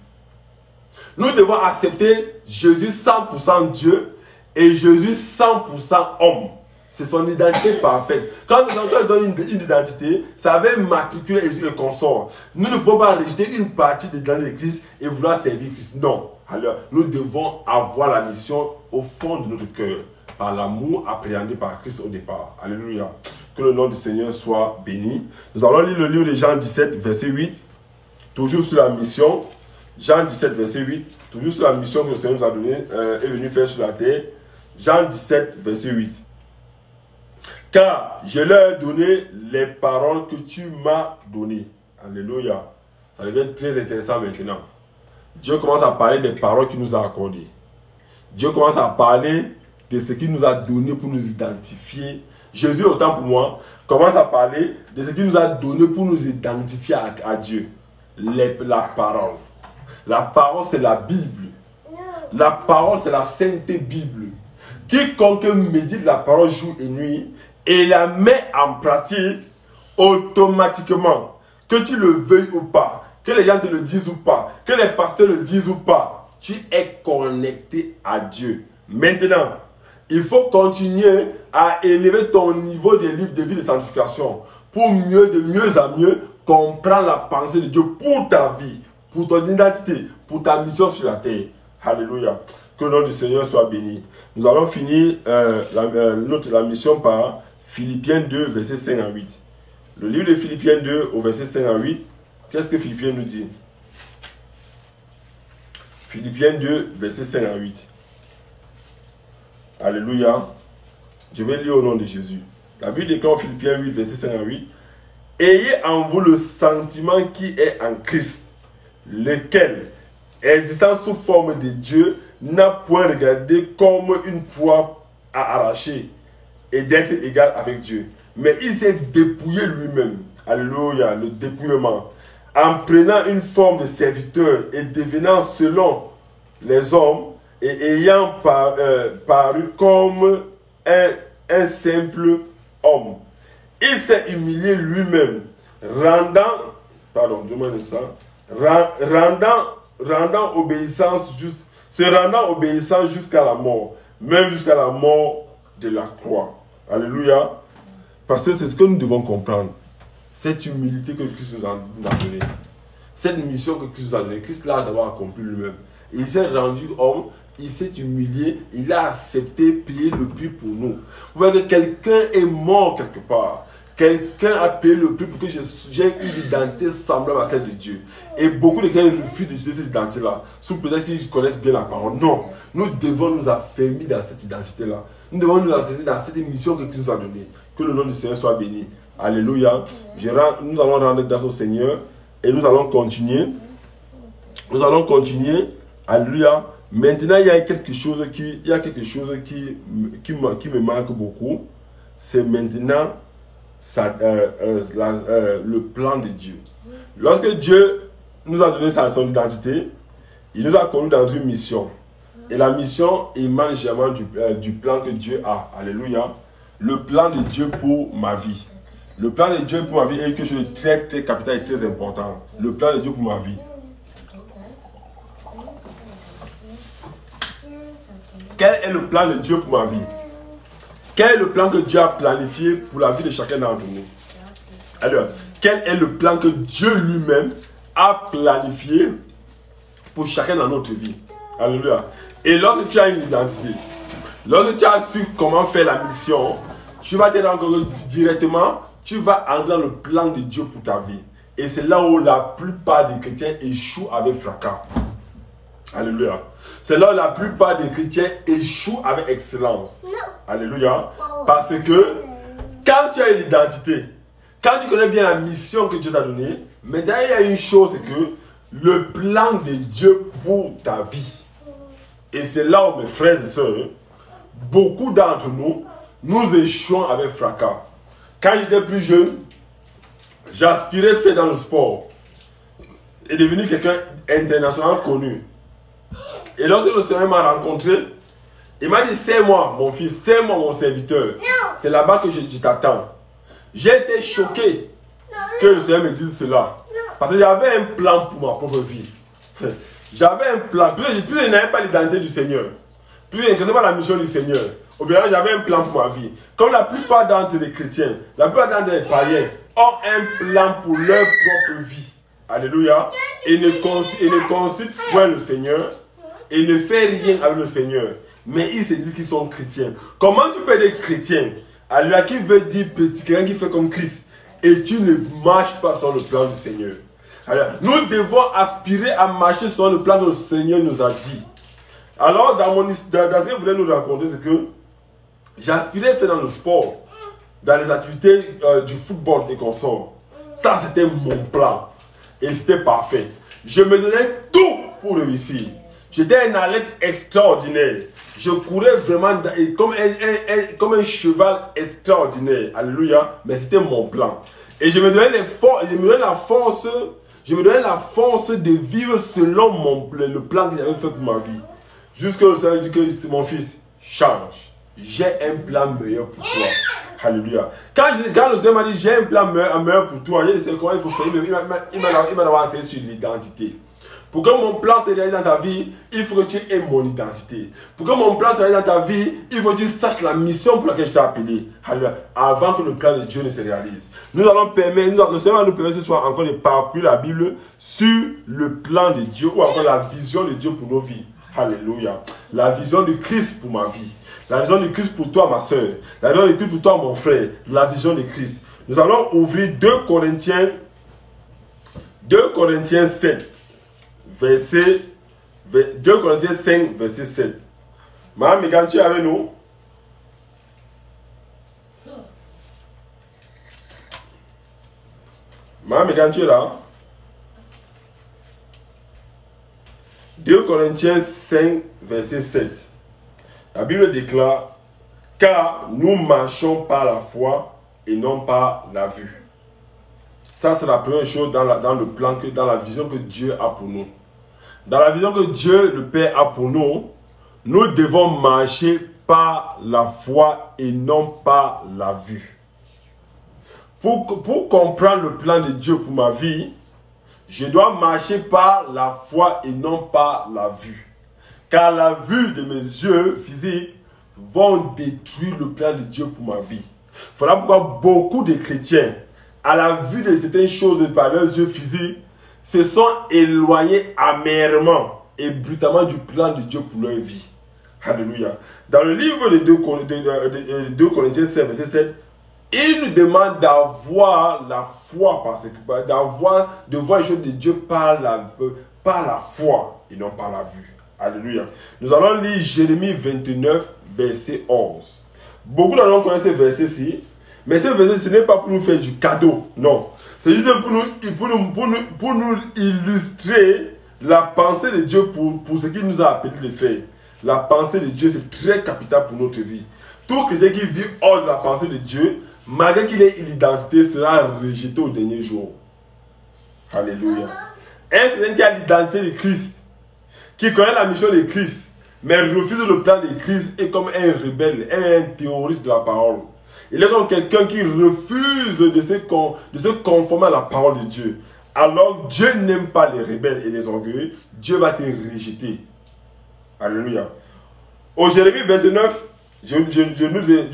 Nous devons accepter Jésus 100% Dieu et Jésus 100% homme. C'est son identité parfaite. Quand nous donne une identité, ça va matriculer et consort. Nous ne pouvons pas rejeter une partie de l'identité de Christ et vouloir servir Christ. Non. Alors, nous devons avoir la mission au fond de notre cœur, par l'amour appréhendé par Christ au départ. Alléluia. Que le nom du Seigneur soit béni. Nous allons lire le livre de Jean 17, verset 8. Toujours sur la mission. Jean 17, verset 8. Toujours sur la mission que le Seigneur nous a donnée, est venu faire sur la terre. Jean 17, verset 8. Car je leur ai donné les paroles que tu m'as données. Alléluia. Ça devient très intéressant maintenant. Dieu commence à parler des paroles qu'il nous a accordées. Dieu commence à parler de ce qu'il nous a donné pour nous identifier. Jésus, autant pour moi, commence à parler de ce qu'il nous a donné pour nous identifier à Dieu. La parole. La parole, c'est la Bible. La parole, c'est la Sainte Bible. Quiconque médite la parole jour et nuit et la met en pratique, automatiquement, que tu le veuilles ou pas, que les gens te le disent ou pas, que les pasteurs le disent ou pas, tu es connecté à Dieu. Maintenant, il faut continuer à élever ton niveau de livre de vie de sanctification pour de mieux en mieux comprendre la pensée de Dieu pour ta vie, pour ton identité, pour ta mission sur la terre. Alléluia. Que le nom du Seigneur soit béni. Nous allons finir la mission par Philippiens 2, verset 5 à 8. Le livre de Philippiens 2, au verset 5 à 8, qu'est-ce que Philippiens nous dit? Philippiens 2, verset 5 à 8. Alléluia. Je vais lire au nom de Jésus. La Bible déclare Philippiens 8, verset 5 à 8. Ayez en vous le sentiment qui est en Christ, lequel, existant sous forme de Dieu, n'a point regardé comme une proie à arracher et d'être égal avec Dieu. Mais il s'est dépouillé lui-même. Alléluia, le dépouillement. En prenant une forme de serviteur et devenant selon les hommes et ayant paru comme un simple homme, il s'est humilié lui-même, rendant obéissance jusqu'à la mort, même jusqu'à la mort de la croix. Alléluia. Parce que c'est ce que nous devons comprendre. Cette humilité que Christ nous a donnée. Cette mission que Christ nous a donnée. Christ l'a d'abord accompli lui-même. Il s'est rendu homme, il s'est humilié, il a accepté payer le prix pour nous. Vous voyez que quelqu'un est mort quelque part. Quelqu'un a payé le prix pour que j'ai une identité semblable à celle de Dieu. Et beaucoup de gens refusent d'utiliser cette identité-là, sous prétexte qu'ils connaissent bien la parole. Non, nous devons nous affermir dans cette identité-là. Nous devons nous affermir dans cette mission que Christ nous a donnée. Que le nom du Seigneur soit béni. Alléluia. Nous allons rendre grâce au Seigneur et nous allons continuer. Nous allons continuer. Alléluia. Maintenant, il y a quelque chose qui me marque beaucoup. C'est maintenant le plan de Dieu. Lorsque Dieu nous a donné son identité, il nous a conduits dans une mission. Et la mission émane généralement du plan que Dieu a. Alléluia. Le plan de Dieu pour ma vie. Le plan de Dieu pour ma vie est quelque chose de très, très capital et très important. Le plan de Dieu pour ma vie. Quel est le plan de Dieu pour ma vie? Quel est le plan que Dieu a planifié pour la vie de chacun d'entre nous? Alors, quel est le plan que Dieu lui-même a planifié pour chacun dans notre vie? Alléluia. Et lorsque tu as une identité, lorsque tu as su comment faire la mission, tu vas t'aider encore directement, tu vas entrer dans le plan de Dieu pour ta vie. Et c'est là où la plupart des chrétiens échouent avec fracas. Alléluia. C'est là où la plupart des chrétiens échouent avec excellence. Alléluia. Parce que quand tu as une identité, quand tu connais bien la mission que Dieu t'a donnée, maintenant il y a une chose, c'est que le plan de Dieu pour ta vie. Et c'est là où, mes frères et sœurs, beaucoup d'entre nous, nous échouons avec fracas. Quand j'étais plus jeune, j'aspirais faire dans le sport et devenir quelqu'un international connu. Et lorsque le Seigneur m'a rencontré, il m'a dit, c'est moi mon fils, c'est moi mon serviteur. C'est là-bas que je t'attends. J'ai été choqué que le Seigneur me dise cela. Parce qu'il y avait un plan pour ma propre vie. J'avais un plan. Plus je n'avais pas l'identité du Seigneur. Plus je n'intéressais pas la mission du Seigneur. Au bien, j'avais un plan pour ma vie. Comme la plupart d'entre les chrétiens, la plupart d'entre les païens ont un plan pour leur propre vie. Alléluia. Et ne consultent point le Seigneur. Et ne fait rien avec le Seigneur. Mais ils se disent qu'ils sont chrétiens. Comment tu peux être chrétien? Alléluia, qui veut dire petit, quelqu'un qui fait comme Christ. Et tu ne marches pas sur le plan du Seigneur. Alors, nous devons aspirer à marcher sur le plan que le Seigneur nous a dit. Alors, dans ce que je voulais nous raconter, c'est que j'aspirais à faire dans le sport, dans les activités du football et consorts. Ça, c'était mon plan. Et c'était parfait. Je me donnais tout pour réussir. J'étais un athlète extraordinaire. Je courais vraiment comme un cheval extraordinaire. Alléluia. Mais c'était mon plan. Et je me donnais la force de vivre selon le plan que j'avais fait pour ma vie. Jusqu'à ce que je dis que c'est mon fils, change. J'ai un plan meilleur pour toi. Alléluia. Quand le Seigneur m'a dit j'ai un plan meilleur pour toi, je sais comment il faut faire. Il m'a d'abord enseigné sur l'identité. Pour que mon plan se réalise dans ta vie, il faut que tu aies mon identité. Pour que mon plan se réalise dans ta vie, il faut que tu saches la mission pour laquelle je t'ai appelé. Alléluia. Avant que le plan de Dieu ne se réalise. Le Seigneur va nous permettre ce soir encore de parcourir la Bible sur le plan de Dieu ou encore la vision de Dieu pour nos vies. Alléluia. La vision de Christ pour ma vie. La vision de Christ pour toi, ma soeur. La vision de Christ pour toi, mon frère. La vision de Christ. Nous allons ouvrir 2 Corinthiens 7. 2 Corinthiens 5, verset 7. Madame Megan, tu es avec nous? Madame Megan, tu es là? 2 Corinthiens 5, verset 7. La Bible déclare, car nous marchons par la foi et non par la vue. Ça, c'est la première chose dans le plan, dans la vision que Dieu a pour nous. Dans la vision que Dieu le Père a pour nous, nous devons marcher par la foi et non par la vue. Pour comprendre le plan de Dieu pour ma vie, je dois marcher par la foi et non par la vue. Car la vue de mes yeux physiques vont détruire le plan de Dieu pour ma vie. Voilà pourquoi beaucoup de chrétiens, à la vue de certaines choses par leurs yeux physiques, se sont éloignés amèrement et brutalement du plan de Dieu pour leur vie. Alléluia. Dans le livre de 2 Corinthiens 7, verset 7, il nous demande d'avoir la foi, de voir les choses de Dieu par la foi et non par la vue. Alléluia. Nous allons lire Jérémie 29, verset 11. Beaucoup d'entre nous connaissent ce verset-ci, mais ce verset, ce n'est pas pour nous faire du cadeau, non. C'est juste pour nous illustrer la pensée de Dieu pour ce qu'il nous a appelé de faire. La pensée de Dieu, c'est très capital pour notre vie. Tout chrétien qui vit hors de la pensée de Dieu, malgré qu'il ait l'identité, sera rejeté au dernier jour. Alléluia. Un chrétien qui a l'identité de Christ, qui connaît la mission de Christ, mais refuse le plan de Christ, est comme un rebelle, un terroriste de la parole. Il est comme quelqu'un qui refuse de se conformer à la parole de Dieu. Alors Dieu n'aime pas les rebelles et les orgueilleux. Dieu va te rejeter. Alléluia. Au Jérémie 29, je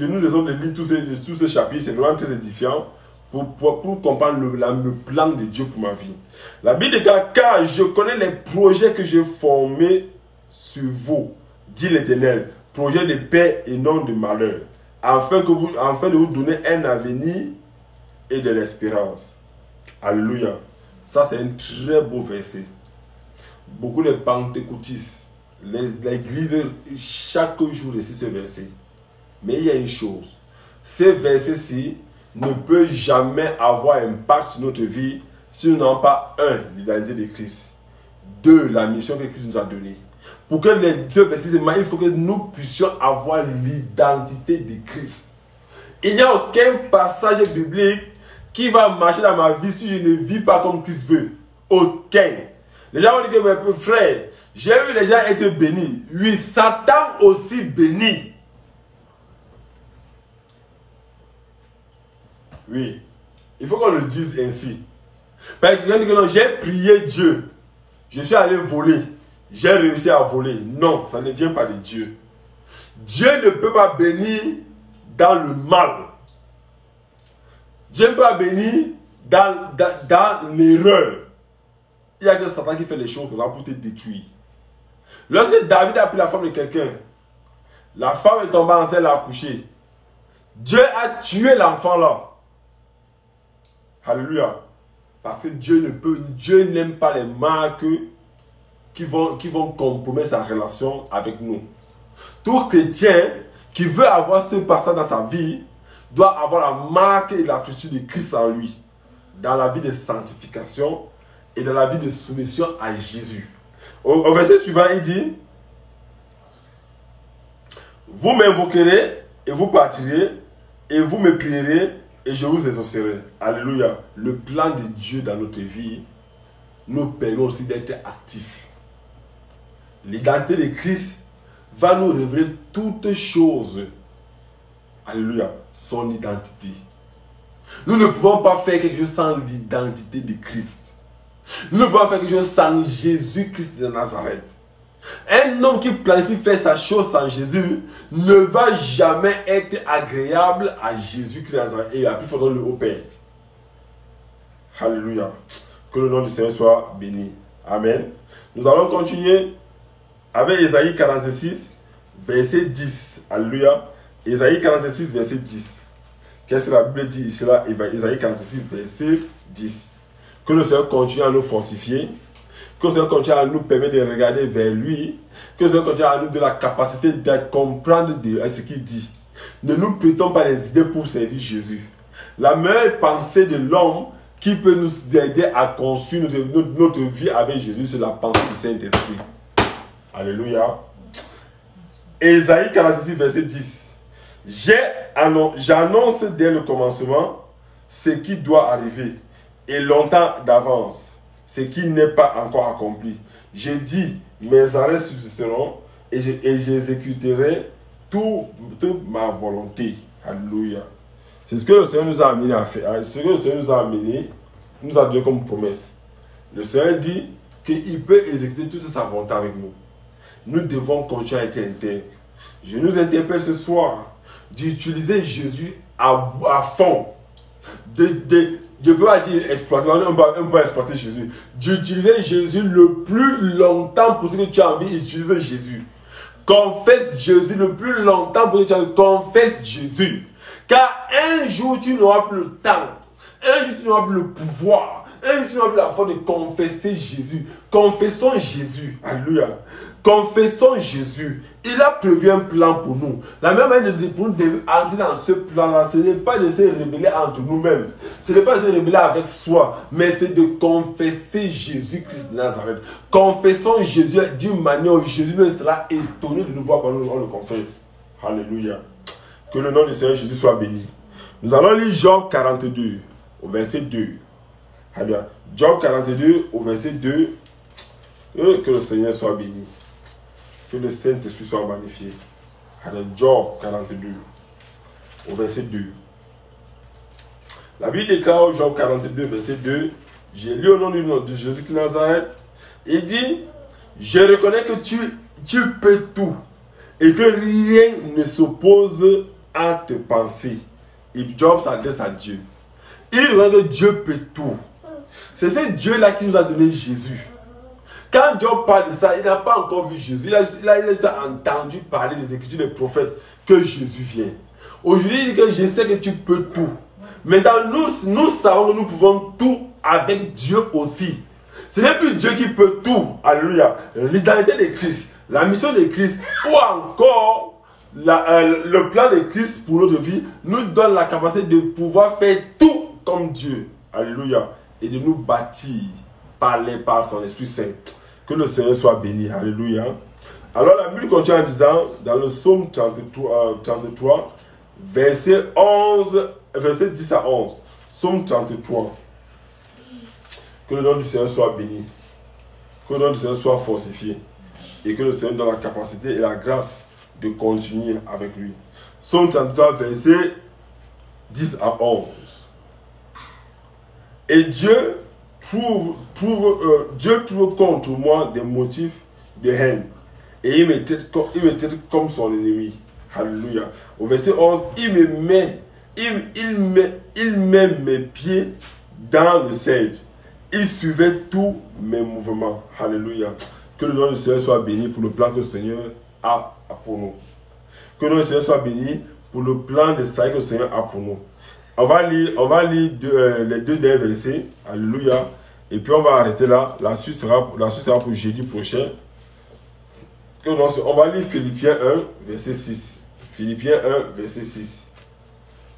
nous exhorte de lire tous ces chapitres. C'est vraiment très édifiant pour comprendre le plan de Dieu pour ma vie. La Bible dit, car je connais les projets que j'ai formés sur vous, dit l'Éternel, projets de paix et non de malheur, afin de vous donner un avenir et de l'espérance. Alléluia. Ça, c'est un très beau verset. Beaucoup de pentecôtistes, l'église, chaque jour récite ce verset. Mais il y a une chose. Ce verset-ci ne peut jamais avoir un impact sur notre vie si nous n'avons pas, l'identité de Christ. 2, la mission que Christ nous a donnée. Pour que les deux versets, il faut que nous puissions avoir l'identité de Christ. Il n'y a aucun passage biblique qui va marcher dans ma vie si je ne vis pas comme Christ veut. Aucun. Les gens vont dire que, mes frères, j'ai vu les gens être bénis. Oui, Satan aussi béni. Oui. Il faut qu'on le dise ainsi. Parce que quelqu'un dit que non, j'ai prié Dieu. Je suis allé voler. J'ai réussi à voler. Non, ça ne vient pas de Dieu. Dieu ne peut pas bénir dans le mal. Dieu ne peut pas bénir dans l'erreur. Il y a que Satan qui fait les choses pour te détruire. Lorsque David a pris la femme de quelqu'un, la femme est tombée enceinte, elle a accouché. Dieu a tué l'enfant là. Alléluia. Parce que Dieu n'aime pas les marques qui vont compromettre sa relation avec nous. Tout chrétien qui veut avoir ce passage dans sa vie doit avoir la marque et la fruiture de Christ en lui. Dans la vie de sanctification et dans la vie de soumission à Jésus. Au verset suivant, il dit: vous m'invoquerez et vous partirez, et vous me prierez et je vous exaucerai. Alléluia. Le plan de Dieu dans notre vie nous permet aussi d'être actifs. L'identité de Christ va nous révéler toutes choses. Alléluia. Son identité. Nous ne pouvons pas faire quelque chose sans l'identité de Christ. Nous ne pouvons pas faire quelque chose sans Jésus-Christ de Nazareth. Un homme qui planifie faire sa chose sans Jésus ne va jamais être agréable à Jésus-Christ de Nazareth. Et à plus fort le haut Père. Alléluia. Que le nom du Seigneur soit béni. Amen. Nous allons continuer avec Ésaïe 46, verset 10. Alléluia. Ésaïe 46, verset 10. Qu'est-ce que la Bible dit ici là? Ésaïe 46, verset 10. Que le Seigneur continue à nous fortifier. Que le Seigneur continue à nous permettre de regarder vers lui. Que le Seigneur continue à nous donner la capacité de comprendre ce qu'il dit. Ne nous prêtons pas les idées pour servir Jésus. La meilleure pensée de l'homme qui peut nous aider à construire notre vie avec Jésus, c'est la pensée du Saint-Esprit. Alléluia. Ésaïe 46, verset 10. J'annonce dès le commencement ce qui doit arriver, et longtemps d'avance ce qui n'est pas encore accompli. J'ai dit, mes arrêts subsisteront et j'exécuterai toute ma volonté. Alléluia. C'est ce que le Seigneur nous a amené à faire. C'est ce que le Seigneur nous a amené, nous a donné comme promesse. Le Seigneur dit qu'il peut exécuter toute sa volonté avec nous. Nous devons continuer à être intègres. Je nous interpelle ce soir d'utiliser Jésus à fond. Je ne peux pas dire exploiter, on peut exploiter Jésus. D'utiliser Jésus le plus longtemps pour ce que tu as envie d'utiliser Jésus. Confesse Jésus le plus longtemps pour ce que tu as envie. Confesse Jésus. Car un jour tu n'auras plus le temps. Un jour tu n'auras plus le pouvoir. Un jour tu n'auras plus la force de confesser Jésus. Confessons Jésus. Alléluia. Confessons Jésus. Il a prévu un plan pour nous. La même manière pour nous d'entrer dans ce plan-là, ce n'est pas de se rébeller entre nous-mêmes. Ce n'est pas de se rébeller avec soi, mais c'est de confesser Jésus-Christ de Nazareth. Confessons Jésus d'une manière où Jésus sera étonné de nous voir quand on le confesse. Alléluia. Que le nom du Seigneur Jésus soit béni. Nous allons lire Job 42, au verset 2. Alléluia. Job 42, au verset 2. Que le Seigneur soit béni. Que le Saint-Esprit soit magnifié. Alléluia. Job 42, au verset 2. La Bible déclare au Job 42, verset 2. J'ai lu au nom de Jésus de Nazareth. Il dit, je reconnais que tu peux tout et que rien ne s'oppose à tes pensées. Et Job s'adresse à Dieu. Il reconnaît que Dieu peut tout. C'est ce Dieu-là qui nous a donné Jésus. Quand Job parle de ça, il n'a pas encore vu Jésus. Il a déjà entendu parler des Écritures des prophètes que Jésus vient. Aujourd'hui, il dit que je sais que tu peux tout. Maintenant, nous savons que nous pouvons tout avec Dieu aussi. Ce n'est plus Dieu qui peut tout. Alléluia. L'identité de Christ, la mission de Christ, ou encore le plan de Christ pour notre vie, nous donne la capacité de pouvoir faire tout comme Dieu. Alléluia. Et de nous bâtir par son Esprit Saint. Que le Seigneur soit béni. Alléluia. Alors la Bible continue en disant, dans le psaume 33 verset 10 à 11. Psaume 33. Que le nom du Seigneur soit béni. Que le nom du Seigneur soit fortifié. Et que le Seigneur donne la capacité et la grâce de continuer avec lui. Psaume 33 verset 10 à 11. Et Dieu trouve contre moi des motifs de haine. Et il me traite comme son ennemi. Alléluia. Au verset 11, il met mes pieds dans le sèche. Il suivait tous mes mouvements. Alléluia. Que le nom du Seigneur soit béni pour le plan que le Seigneur a pour nous. Que le nom du Seigneur soit béni pour le plan de salut que le Seigneur a pour nous. On va lire les deux derniers versets. Alléluia. Et puis on va arrêter là. La suite sera pour jeudi prochain. On va lire Philippiens 1, verset 6. Philippiens 1, verset 6.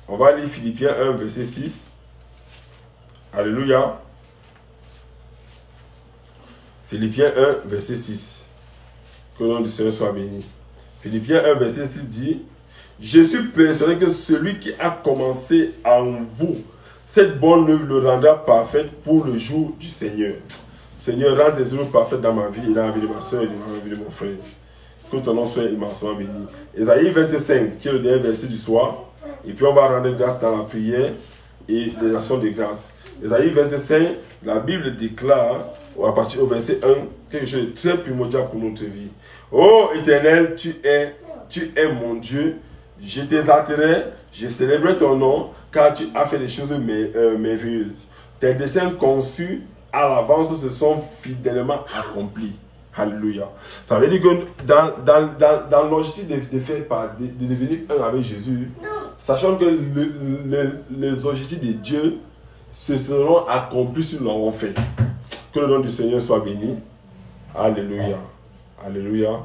On va lire Philippiens 1, verset 6. Alléluia. Philippiens 1, verset 6. Que le nom du Seigneur soit béni. Philippiens 1, verset 6 dit, je suis persuadé que celui qui a commencé en vous cette bonne œuvre le rendra parfaite pour le jour du Seigneur. Seigneur, rends tes œuvres parfaites dans ma vie et dans la vie de ma soeur et dans la vie de mon frère. Que ton nom soit immensément béni. Ésaïe 25, qui est le dernier verset du soir. Et puis on va rendre grâce dans la prière et les actions de grâce. Ésaïe 25, la Bible déclare, à partir du verset 1, quelque chose de très primordial pour notre vie. Ô Éternel, tu es mon Dieu. Je t'exalterai, je célébrerai ton nom, car tu as fait des choses merveilleuses. Tes desseins conçus à l'avance se sont fidèlement accomplis. Alléluia. Ça veut dire que dans l'objectif de devenir un avec Jésus, sachant que les objectifs de Dieu se seront accomplis si nous l'avons fait. Que le nom du Seigneur soit béni. Alléluia. Alléluia.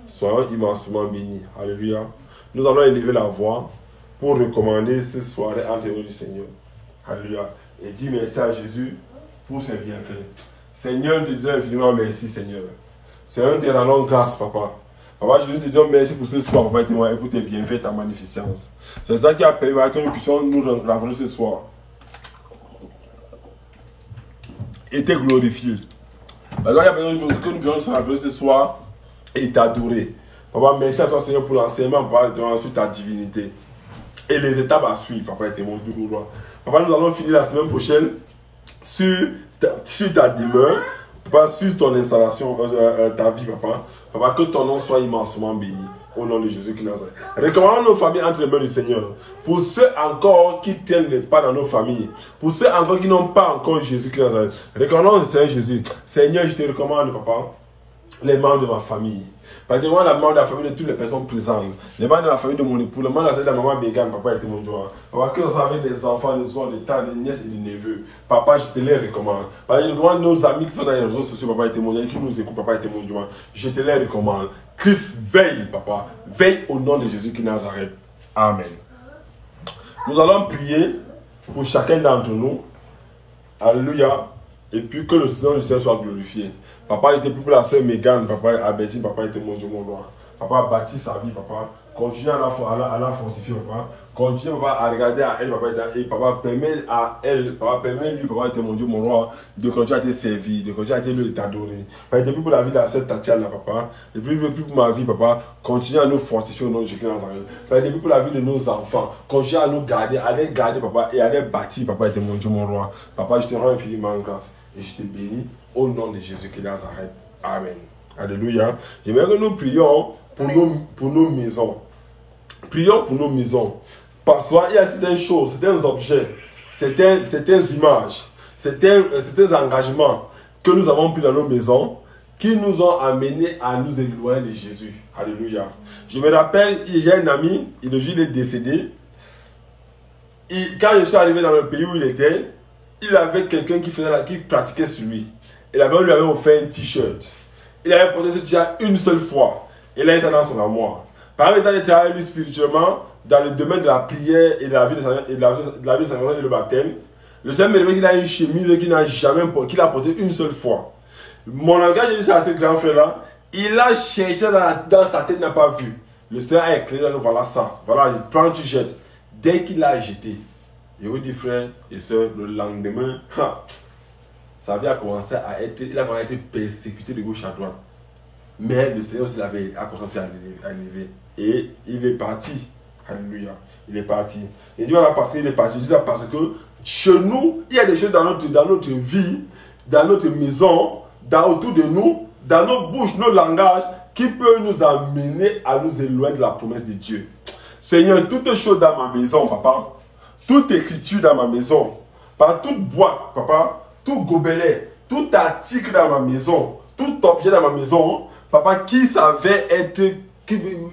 Soyons immensément bénis. Alléluia. Nous allons élever la voix pour recommander ce soirée entre nous du Seigneur. Alléluia. Et dire merci à Jésus pour ses bienfaits. Seigneur, nous te disons infiniment merci, Seigneur. Seigneur, nous te rendons grâce, Papa. Papa, Jésus, te disons merci pour ce soir, Papa, et pour tes bienfaits, ta magnificence. C'est ça qui a permis que nous puissions nous rencontrer ce soir. Et te glorifier. Alors, il y a besoin de choses que nous puissions nous rappeler ce soir et t'adorer. Papa, merci à toi, Seigneur, pour l'enseignement, papa, sur ta divinité. Et les étapes à suivre, papa, était mon Dieu. Papa, nous allons finir la semaine prochaine sur ta demeure, papa, sur ton installation, ta vie, papa. Papa, que ton nom soit immensement béni. Au nom de Jésus qui Nazareth. Recommandons nos familles entre les mains du Seigneur. Pour ceux encore qui tiennent les pas dans nos familles, pour ceux encore qui n'ont pas encore Jésus qui Nazareth, recommandons le Seigneur Jésus. Seigneur, je te recommande, papa, les membres de ma famille. Particulièrement les membres de la famille de toutes les personnes présentes. Les membres de la famille de mon époux, les membres de la maman Bégan, papa était mon joie. Papa, que ce soit avec des enfants, des soeurs, des tantes, des nièces et des neveux. Papa, je te les recommande. Papa, je recommande nos amis qui sont dans les réseaux sociaux, papa était mon joie, qui nous écoutent, papa était mon joie. Je te les recommande. Christ veille, papa. Veille au nom de Jésus qui Nazareth. Amen. Nous allons prier pour chacun d'entre nous. Alléluia. Et puis que le Seigneur du ciel soit glorifié. Papa, j'étais plus pour la sœur Mégane, papa, Abedine, papa était mon Dieu, mon roi. Papa a bâti sa vie, papa. Continue à la fortifier, papa. Continue, papa, à regarder à elle, papa. Et papa, permet à elle, papa, permet lui, papa, était mon Dieu, mon roi, de continuer à te servir, de continuer à t'adorer. Papa, j'étais plus pour la vie de la sœur Tatiana, papa. Et plus pour ma vie, papa. Continue à nous fortifier au nom de Jésus Nazareth. Papa, j'étais plus pour la vie de nos enfants. Continue à nous garder, papa, et à les bâtir, papa, était mon Dieu, mon roi. Papa, je te rends infiniment grâce. Et je te bénis au nom de Jésus qui Nazareth. Amen. Alléluia. J'aimerais que nous prions pour nos maisons. Prions pour nos maisons. Parfois, il y a certaines choses, certains objets, certaines images, certains engagements que nous avons pris dans nos maisons qui nous ont amenés à nous éloigner de Jésus. Alléluia. Je me rappelle, j'ai un ami, il est décédé. Quand je suis arrivé dans le pays où il était, il avait quelqu'un qui pratiquait sur lui. Et là-bas, lui avait offert un t-shirt. Il avait porté ce t-shirt une seule fois. Et là, il était dans son amour. Par exemple, il était travaillé spirituellement dans le domaine de la prière et de la vie de Saint-Jean et le baptême. Le Seigneur me révèle qu'il a une chemise qu'il n'a jamais portée, qu'il a portée une seule fois. Mon langage, j'ai dit ça à ce grand frère-là. Il a cherché dans sa tête, il n'a pas vu. Le Seigneur a éclairé, voilà ça. Voilà, il prend, tu jettes. Dès qu'il l'a jeté, je vous dis, frère et soeur, le lendemain, sa vie a commencé à être persécuté de gauche à droite. Mais le Seigneur aussi a commencé à l'élever. Et il est parti. Alléluia. Il est parti. Et Dieu parce qu'il est parti. Je dis ça parce que chez nous, il y a des choses dans notre vie, dans notre maison, autour de nous, dans nos bouches, nos langages, qui peuvent nous amener à nous éloigner de la promesse de Dieu. Seigneur, toutes choses dans ma maison, papa, toute écriture dans ma maison, par toute boîte, papa, tout gobelet, tout article dans ma maison, tout objet dans ma maison, papa, qui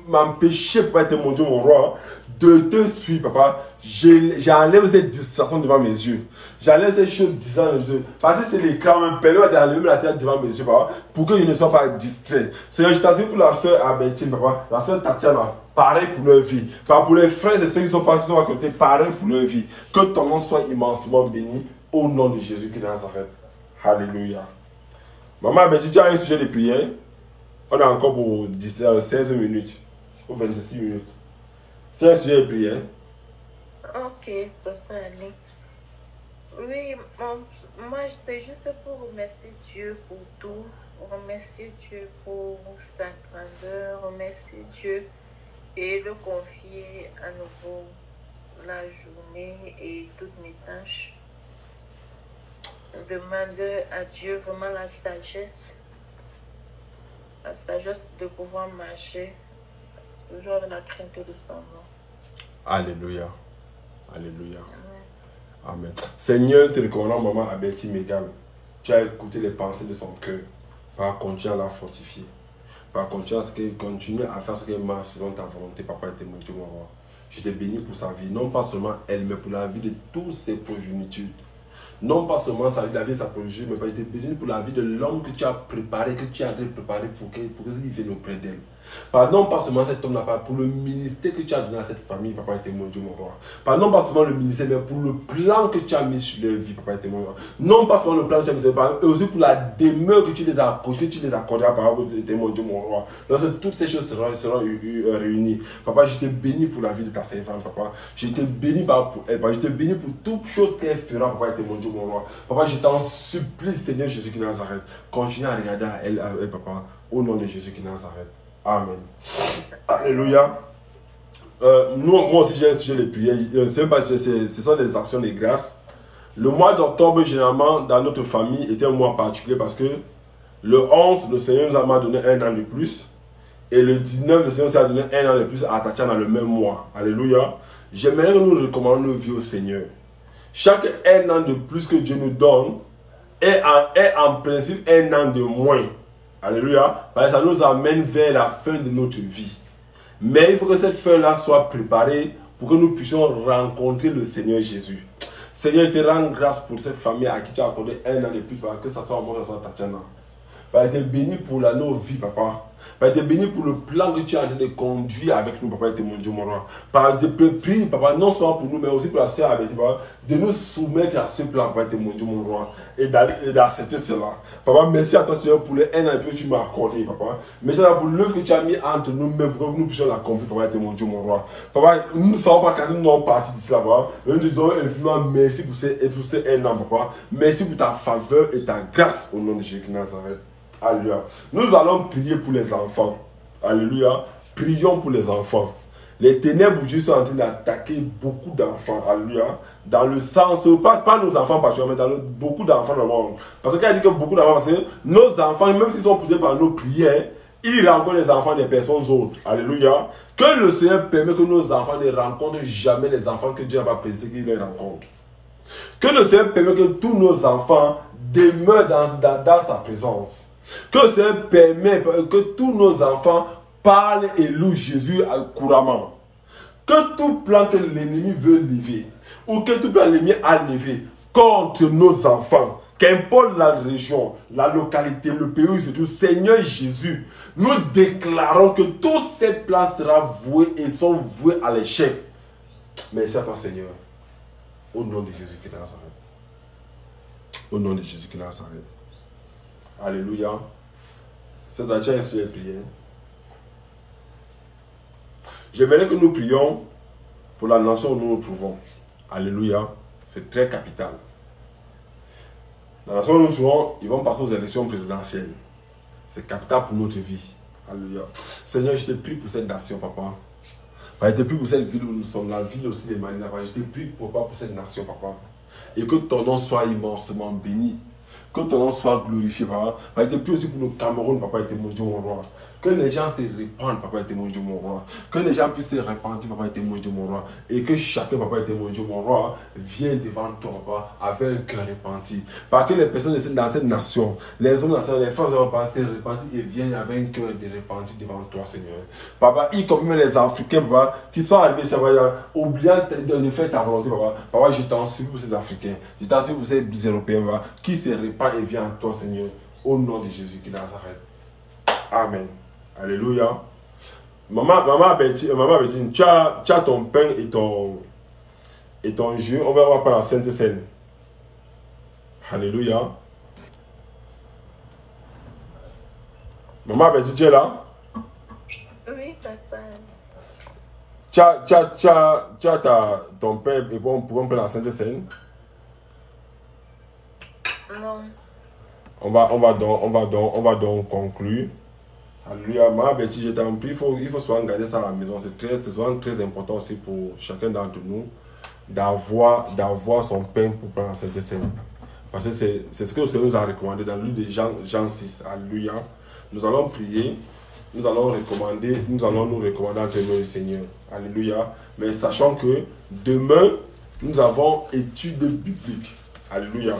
m'empêchait, papa, être mon Dieu, mon roi, de te suivre, papa. J'enlève cette distraction devant mes yeux. J'enlève ces choses disant les yeux. Parce que c'est l'écran, même permet d'enlever la tête devant mes yeux, papa, pour que je ne sois pas distrait. Seigneur, je t'assure pour la soeur Abetine, papa, la soeur Tatiana, pareil pour leur vie. Papa, pour les frères et ceux qui sont pas à côté, pareil pour leur vie. Que ton nom soit immensement béni au nom de Jésus qui Nazareth. Alléluia. Maman Abetine, tu as un sujet de prière. On a encore pour 16 minutes ou 26 minutes. Tu as un sujet de prière? Ok, Pasteur Annick. Oui, moi c'est juste pour remercier Dieu pour tout. Remercier Dieu pour sa grandeur. Remercier Dieu et le confier à nouveau la journée et toutes mes tâches. Demander à Dieu vraiment la sagesse de pouvoir marcher toujours avec la crainte de son nom. Alléluia. Alléluia. Amen. Seigneur, te recommandons, maman Aberti Megan. Tu as écouté les pensées de son cœur. Par continuer à la fortifier. Par continuer à faire ce qu'elle marche selon ta volonté, papa et mon Dieu, mon roi. Je te bénis pour sa vie. Non pas seulement elle, mais pour la vie de tous ses progénitures. Non pas seulement sa vie, la vie de sa progéniture, mais pas été béni pour la vie de l'homme que tu as préparé, que tu as préparé pour qu'il vienne auprès d'elle. Pardon, pas seulement cet homme-là, pour le ministère que tu as donné à cette famille, papa était mon Dieu, mon roi. Pardon, pas seulement le ministère, mais pour le plan que tu as mis sur leur vie, papa était mon roi. Non pas seulement le plan que tu as mis sur leur vie, mais aussi pour la demeure que tu les as accordées, papa était mon Dieu, mon roi. Lorsque toutes ces choses seront réunies, papa, je te bénis pour la vie de ta servante, papa. Je te bénis pour elle, papa. Je te bénis pour toutes choses qu'elle fera, papa était mon Dieu, mon roi. Papa, je t'en supplie, Seigneur Jésus qui Nazareth. Continue à regarder à elle, papa. Au nom de Jésus qui Nazareth. Amen. Alléluia. Moi aussi, j'ai un sujet de prière. Ce sont des actions de grâce. Le mois d'octobre, généralement, dans notre famille, était un mois particulier parce que le 11, le Seigneur nous a donné un an de plus. Et le 19, le Seigneur nous a donné un an de plus à Tatiana le même mois. Alléluia. J'aimerais que nous recommandions nos vies au Seigneur. Chaque un an de plus que Dieu nous donne est en principe un an de moins. Alléluia. Parce que ça nous amène vers la fin de notre vie. Mais il faut que cette fin-là soit préparée pour que nous puissions rencontrer le Seigneur Jésus. Seigneur, je te rends grâce pour cette famille à qui tu as accordé un an de plus, que ça soit moi, que ça soit Tatiana. Papa, je te bénis pour la nos-vie, papa. Papa, je te bénis pour le plan que tu es en train de conduire avec nous, papa, et mon Dieu, mon roi. Papa, je te prie, papa, non seulement pour nous, mais aussi pour la sœur avec papa, de nous soumettre à ce plan, papa, et mon Dieu, mon roi, et d'accepter cela. Papa, merci à toi, Seigneur, pour les un an que tu m'as accordé, papa. Merci pour l'œuvre que tu as mis entre nous-mêmes, pour que nous puissions l'accomplir, papa, et mon Dieu, mon roi. Papa, nous ne savons pas quand nous sommes partis d'ici là-bas, mais nous te disons infiniment merci pour ces un an, papa. Merci pour ta faveur et ta grâce au nom de Jésus de Nazareth. Alléluia. Nous allons prier pour les enfants. Alléluia. Prions pour les enfants. Les ténèbres aujourd'hui sont en train d'attaquer beaucoup d'enfants. Alléluia. Dans le sens, pas nos enfants particulièrement, mais beaucoup d'enfants dans le monde. Parce qu'il a dit que beaucoup d'enfants, parce que nos enfants, même s'ils sont poussés par nos prières, ils rencontrent les enfants des personnes autres. Alléluia. Que le Seigneur permet que nos enfants ne rencontrent jamais les enfants que Dieu n'a pas pensé qu'ils les rencontrent. Que le Seigneur permet que tous nos enfants demeurent dans sa présence. Que le Seigneur permet que tous nos enfants parlent et louent Jésus couramment. Que tout plan que l'ennemi veut lever, ou que tout plan que l'ennemi a levé contre nos enfants, qu'importe la région, la localité, le pays où il se trouve, Seigneur Jésus, nous déclarons que tous ces plans seront voués et sont voués à l'échec. Merci à toi, Seigneur. Au nom de Jésus qui est Nazareth. Au nom de Jésus qui est Nazareth. Alléluia. C'est un sujet de prière. J'aimerais que nous prions pour la nation où nous nous trouvons. Alléluia. C'est très capital. La nation où nous nous trouvons, ils vont passer aux élections présidentielles. C'est capital pour notre vie. Alléluia. Seigneur, je te prie pour cette nation, papa. Je te prie pour cette ville où nous sommes, la ville aussi des Manila. Je te prie, papa, pour cette nation, papa. Et que ton nom soit immensement béni. Que ton nom soit glorifié, papa. Je te prie aussi pour le Cameroun, papa, et mon Dieu, mon roi. Que les gens se répandent, papa, et mon Dieu, mon roi. Que les gens puissent se répandre, papa, et mon Dieu, mon roi. Et que chacun, papa, et mon Dieu, mon roi, vienne devant toi, papa, avec un cœur repenti. Parce que les personnes dans cette nation, les hommes nationaux, les femmes, papa, se repentir et viennent avec un cœur de repenti devant toi, Seigneur. Papa, y compris les Africains, papa, qui sont arrivés, oubliant de faire ta volonté, papa. Papa, je t'en supplie pour ces Africains. Je t'en supplie pour ces Européens, papa, qui se répandent et viennent à toi, Seigneur. Au nom de Jésus qui Nazareth. Amen. Alléluia. Maman Betty, tu as ton pain et ton jus. On va prendre la Sainte Seine. Alléluia. Maman Betty, tu es là? Oui, papa. Tu as ton pain et pour prendre la Sainte Seine? Non. On va donc conclure. Alléluia. Maman Betty, je t'en prie, il faut souvent garder ça à la maison. C'est souvent très important aussi pour chacun d'entre nous d'avoir son pain pour prendre la Sainte Seine. Parce que c'est ce que le Seigneur nous a recommandé dans le livre de Jean 6. Alléluia. Nous allons prier. Nous allons nous recommander entre nous le Seigneur. Alléluia. Mais sachant que demain, nous avons études bibliques. Alléluia.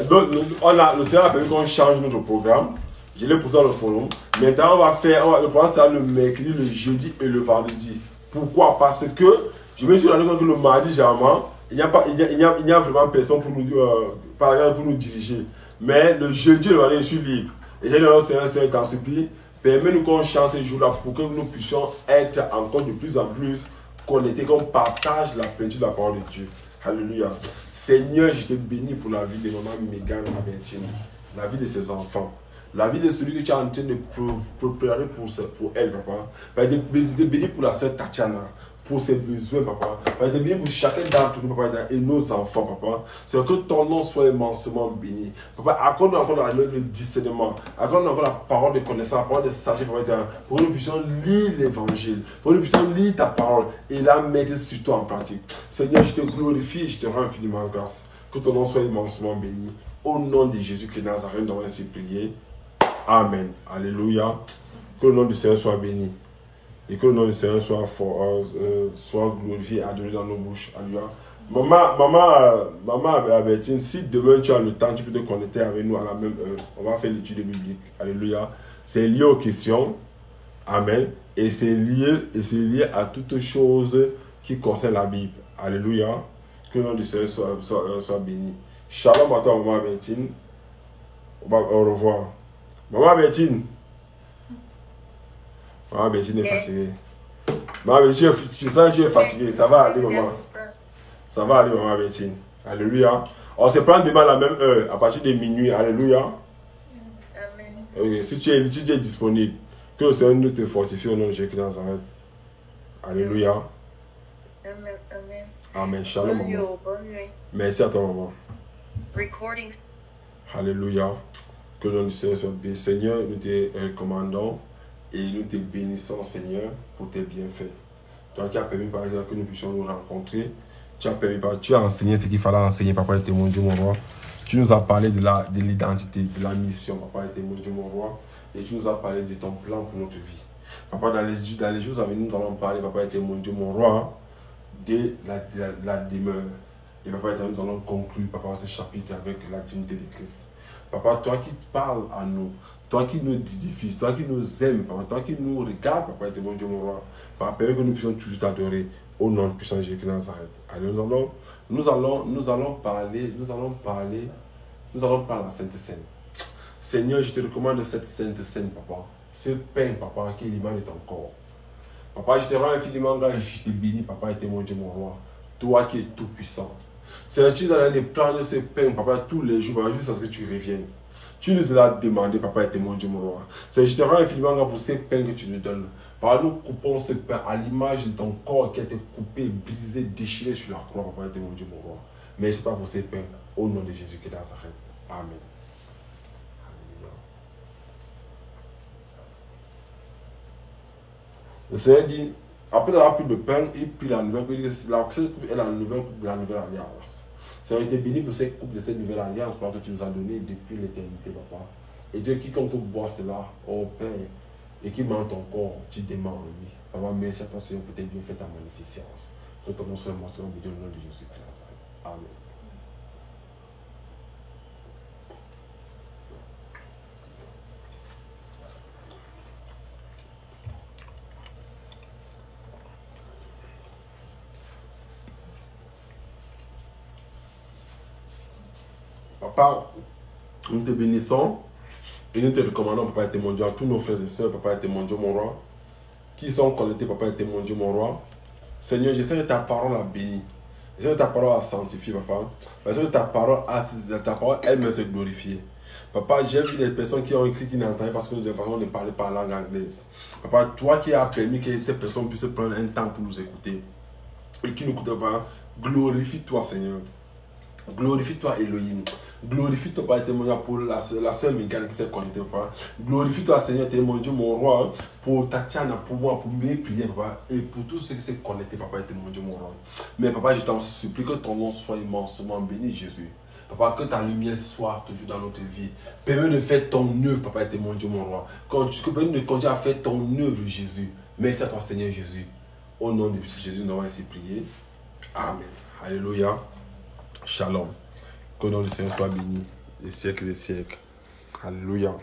Donc, le Seigneur a permis qu'on change notre programme. Je l'ai posé dans le forum. Maintenant, le programme sera le mercredi, le jeudi et le vendredi. Pourquoi? Parce que je me suis rendu compte que le mardi, généralement, il n'y a vraiment personne pour nous diriger. Mais le jeudi et le vendredi, je suis libre. Et j'ai dit, Seigneur, t'en supplie, permets-nous qu'on change ces jours-là pour que nous puissions être encore de plus en plus connectés, qu'on partage la plénitude de la parole de Dieu. Alléluia. Seigneur, je te bénis pour la vie de maman Mégane, la vie de ses enfants. La vie de celui que tu es en train de préparer pour elle, papa. Je te bénis pour la sœur Tatiana. pour ses besoins, papa. Papa, été béni pour chacun d'entre nous, papa, et nos enfants, papa. C'est que ton nom soit immensément béni. Papa, accorde-nous encore le discernement. Accorde-nous encore la parole de connaissance, la parole de sagesse, papa, pour que nous puissions lire l'évangile, pour que nous puissions lire ta parole et la mettre sur toi en pratique. Seigneur, je te glorifie et je te rends infiniment grâce. Que ton nom soit immensement béni. Au nom de Jésus-Christ de Nazareth, nous avons ainsi prié. Amen. Alléluia. Que le nom du Seigneur soit béni. Et que le nom du Seigneur soit glorifié et adoré dans nos bouches. Alléluia. Maman Albertine, si demain tu as le temps, tu peux te connecter avec nous à la même heure. On va faire l'étude biblique. Alléluia. C'est lié aux questions. Amen. Et c'est lié à toutes choses qui concernent la Bible. Alléluia. Que le nom du Seigneur soit béni. Shalom à toi, maman Albertine. Au revoir. Maman Albertine. Maman Albertine est fatiguée. Maman Albertine, tu sens que tu es fatiguée. Ça va aller, maman. Ça va aller, maman Albertine. Alléluia. On se prend demain à la même heure, à partir de minuit. Alléluia. Amen. Okay. Si tu es disponible, que le Seigneur nous te fortifie au nom de Jésus Nazareth. Alléluia. Amen. Amen. Amen. Shalom, Bonne nuit. maman. Bonne nuit. Merci à toi, maman. Recording. Alléluia. Que le nom du Seigneur soit béni. Seigneur, nous te recommandons et nous te bénissons, Seigneur, pour tes bienfaits. Toi qui as permis, par exemple, que nous puissions nous rencontrer, tu as enseigné ce qu'il fallait enseigner, Papa était mon Dieu, mon roi. Tu nous as parlé de l'identité, de la mission, Papa était mon Dieu, mon roi. Et tu nous as parlé de ton plan pour notre vie. Papa, dans les jours à venir, nous allons parler, Papa était mon Dieu, mon roi, de la demeure. Et Papa, nous allons conclure, Papa, ce chapitre avec la dignité de Christ. Papa, toi qui parles à nous, toi qui nous édifies, toi qui nous aimes, Papa, toi qui nous regardes, Papa, était mon Dieu, mon roi. Papa, permets que nous puissions toujours t'adorer au nom de puissant Jésus de Nazareth. Allez, nous allons parler la Sainte Seine. Seigneur, je te recommande cette Sainte Seine, Papa. Ce pain, Papa, qui est l'image de ton corps. Papa, je te rends infiniment grâce, je te bénis, Papa, était mon Dieu, mon roi. Toi qui es tout puissant. Seigneur, tu nous as donné de prendre ce pain, Papa, tous les jours, Papa, juste à ce que tu reviennes. Tu nous l'as demandé, Papa, était mon Dieu, mon roi. Seigneur, je te rends infiniment grâce pour ce pain que tu nous donnes. Papa, nous coupons ce pain à l'image de ton corps qui a été coupé, brisé, déchiré sur la croix, Papa, était mon Dieu, mon roi. Merci pas pour ce pain, au nom de Jésus qui est Nazareth. Amen. Le Seigneur dit, après avoir pris le pain, il prit la nouvelle coupe. La coupe est la nouvelle coupe de la nouvelle alliance. Seigneur, été béni pour cette coupe de cette nouvelle alliance, que tu nous as donné depuis l'éternité, Papa. Et Dieu, quiconque boit cela, au Père, et qui mange ton corps, tu demandes en lui. Papa, merci à ton Seigneur pour tes bienfaits, ta magnificence. Que ton nom soit mentionné au nom de Jésus Christ. Amen. Papa, nous te bénissons et nous te recommandons, Papa, était mon Dieu, à tous nos frères et sœurs, Papa, était mon Dieu, mon roi, qui sont connectés, Papa, était mon Dieu, mon roi. Seigneur, j'essaie de ta parole à bénir. J'essaie de ta parole à sanctifier, Papa. J'essaie de ta parole elle-même se glorifier. Papa, j'ai vu des personnes qui ont écrit qui n'entendaient parce que nous avons ne parlaient pas la langue anglaise. Papa, toi qui as permis que ces personnes puissent prendre un temps pour nous écouter et qui nous écoutent, Papa, glorifie-toi, Seigneur. Glorifie-toi, Elohim. Glorifie-toi, Papa, témoignage pour la sœur Mégane qui s'est connectée, Papa. Glorifie-toi, Seigneur, mon Dieu, mon roi, pour Tatiana, pour moi, pour mes prières, Papa, et pour tous ceux qui s'est connectés, Papa, mon Dieu, mon roi. Mais, Papa, je t'en supplie que ton nom soit immensement béni, Jésus. Papa, que ta lumière soit toujours dans notre vie. Permets de faire ton œuvre, Papa, mon Dieu, mon roi. Que permets de continuer à faire ton œuvre, Jésus. Merci à toi, Seigneur Jésus. Au nom de Jésus, nous avons ainsi prié. Amen. Alléluia. Shalom. Que le nom du Seigneur soit béni, des siècles et des siècles. Alléluia.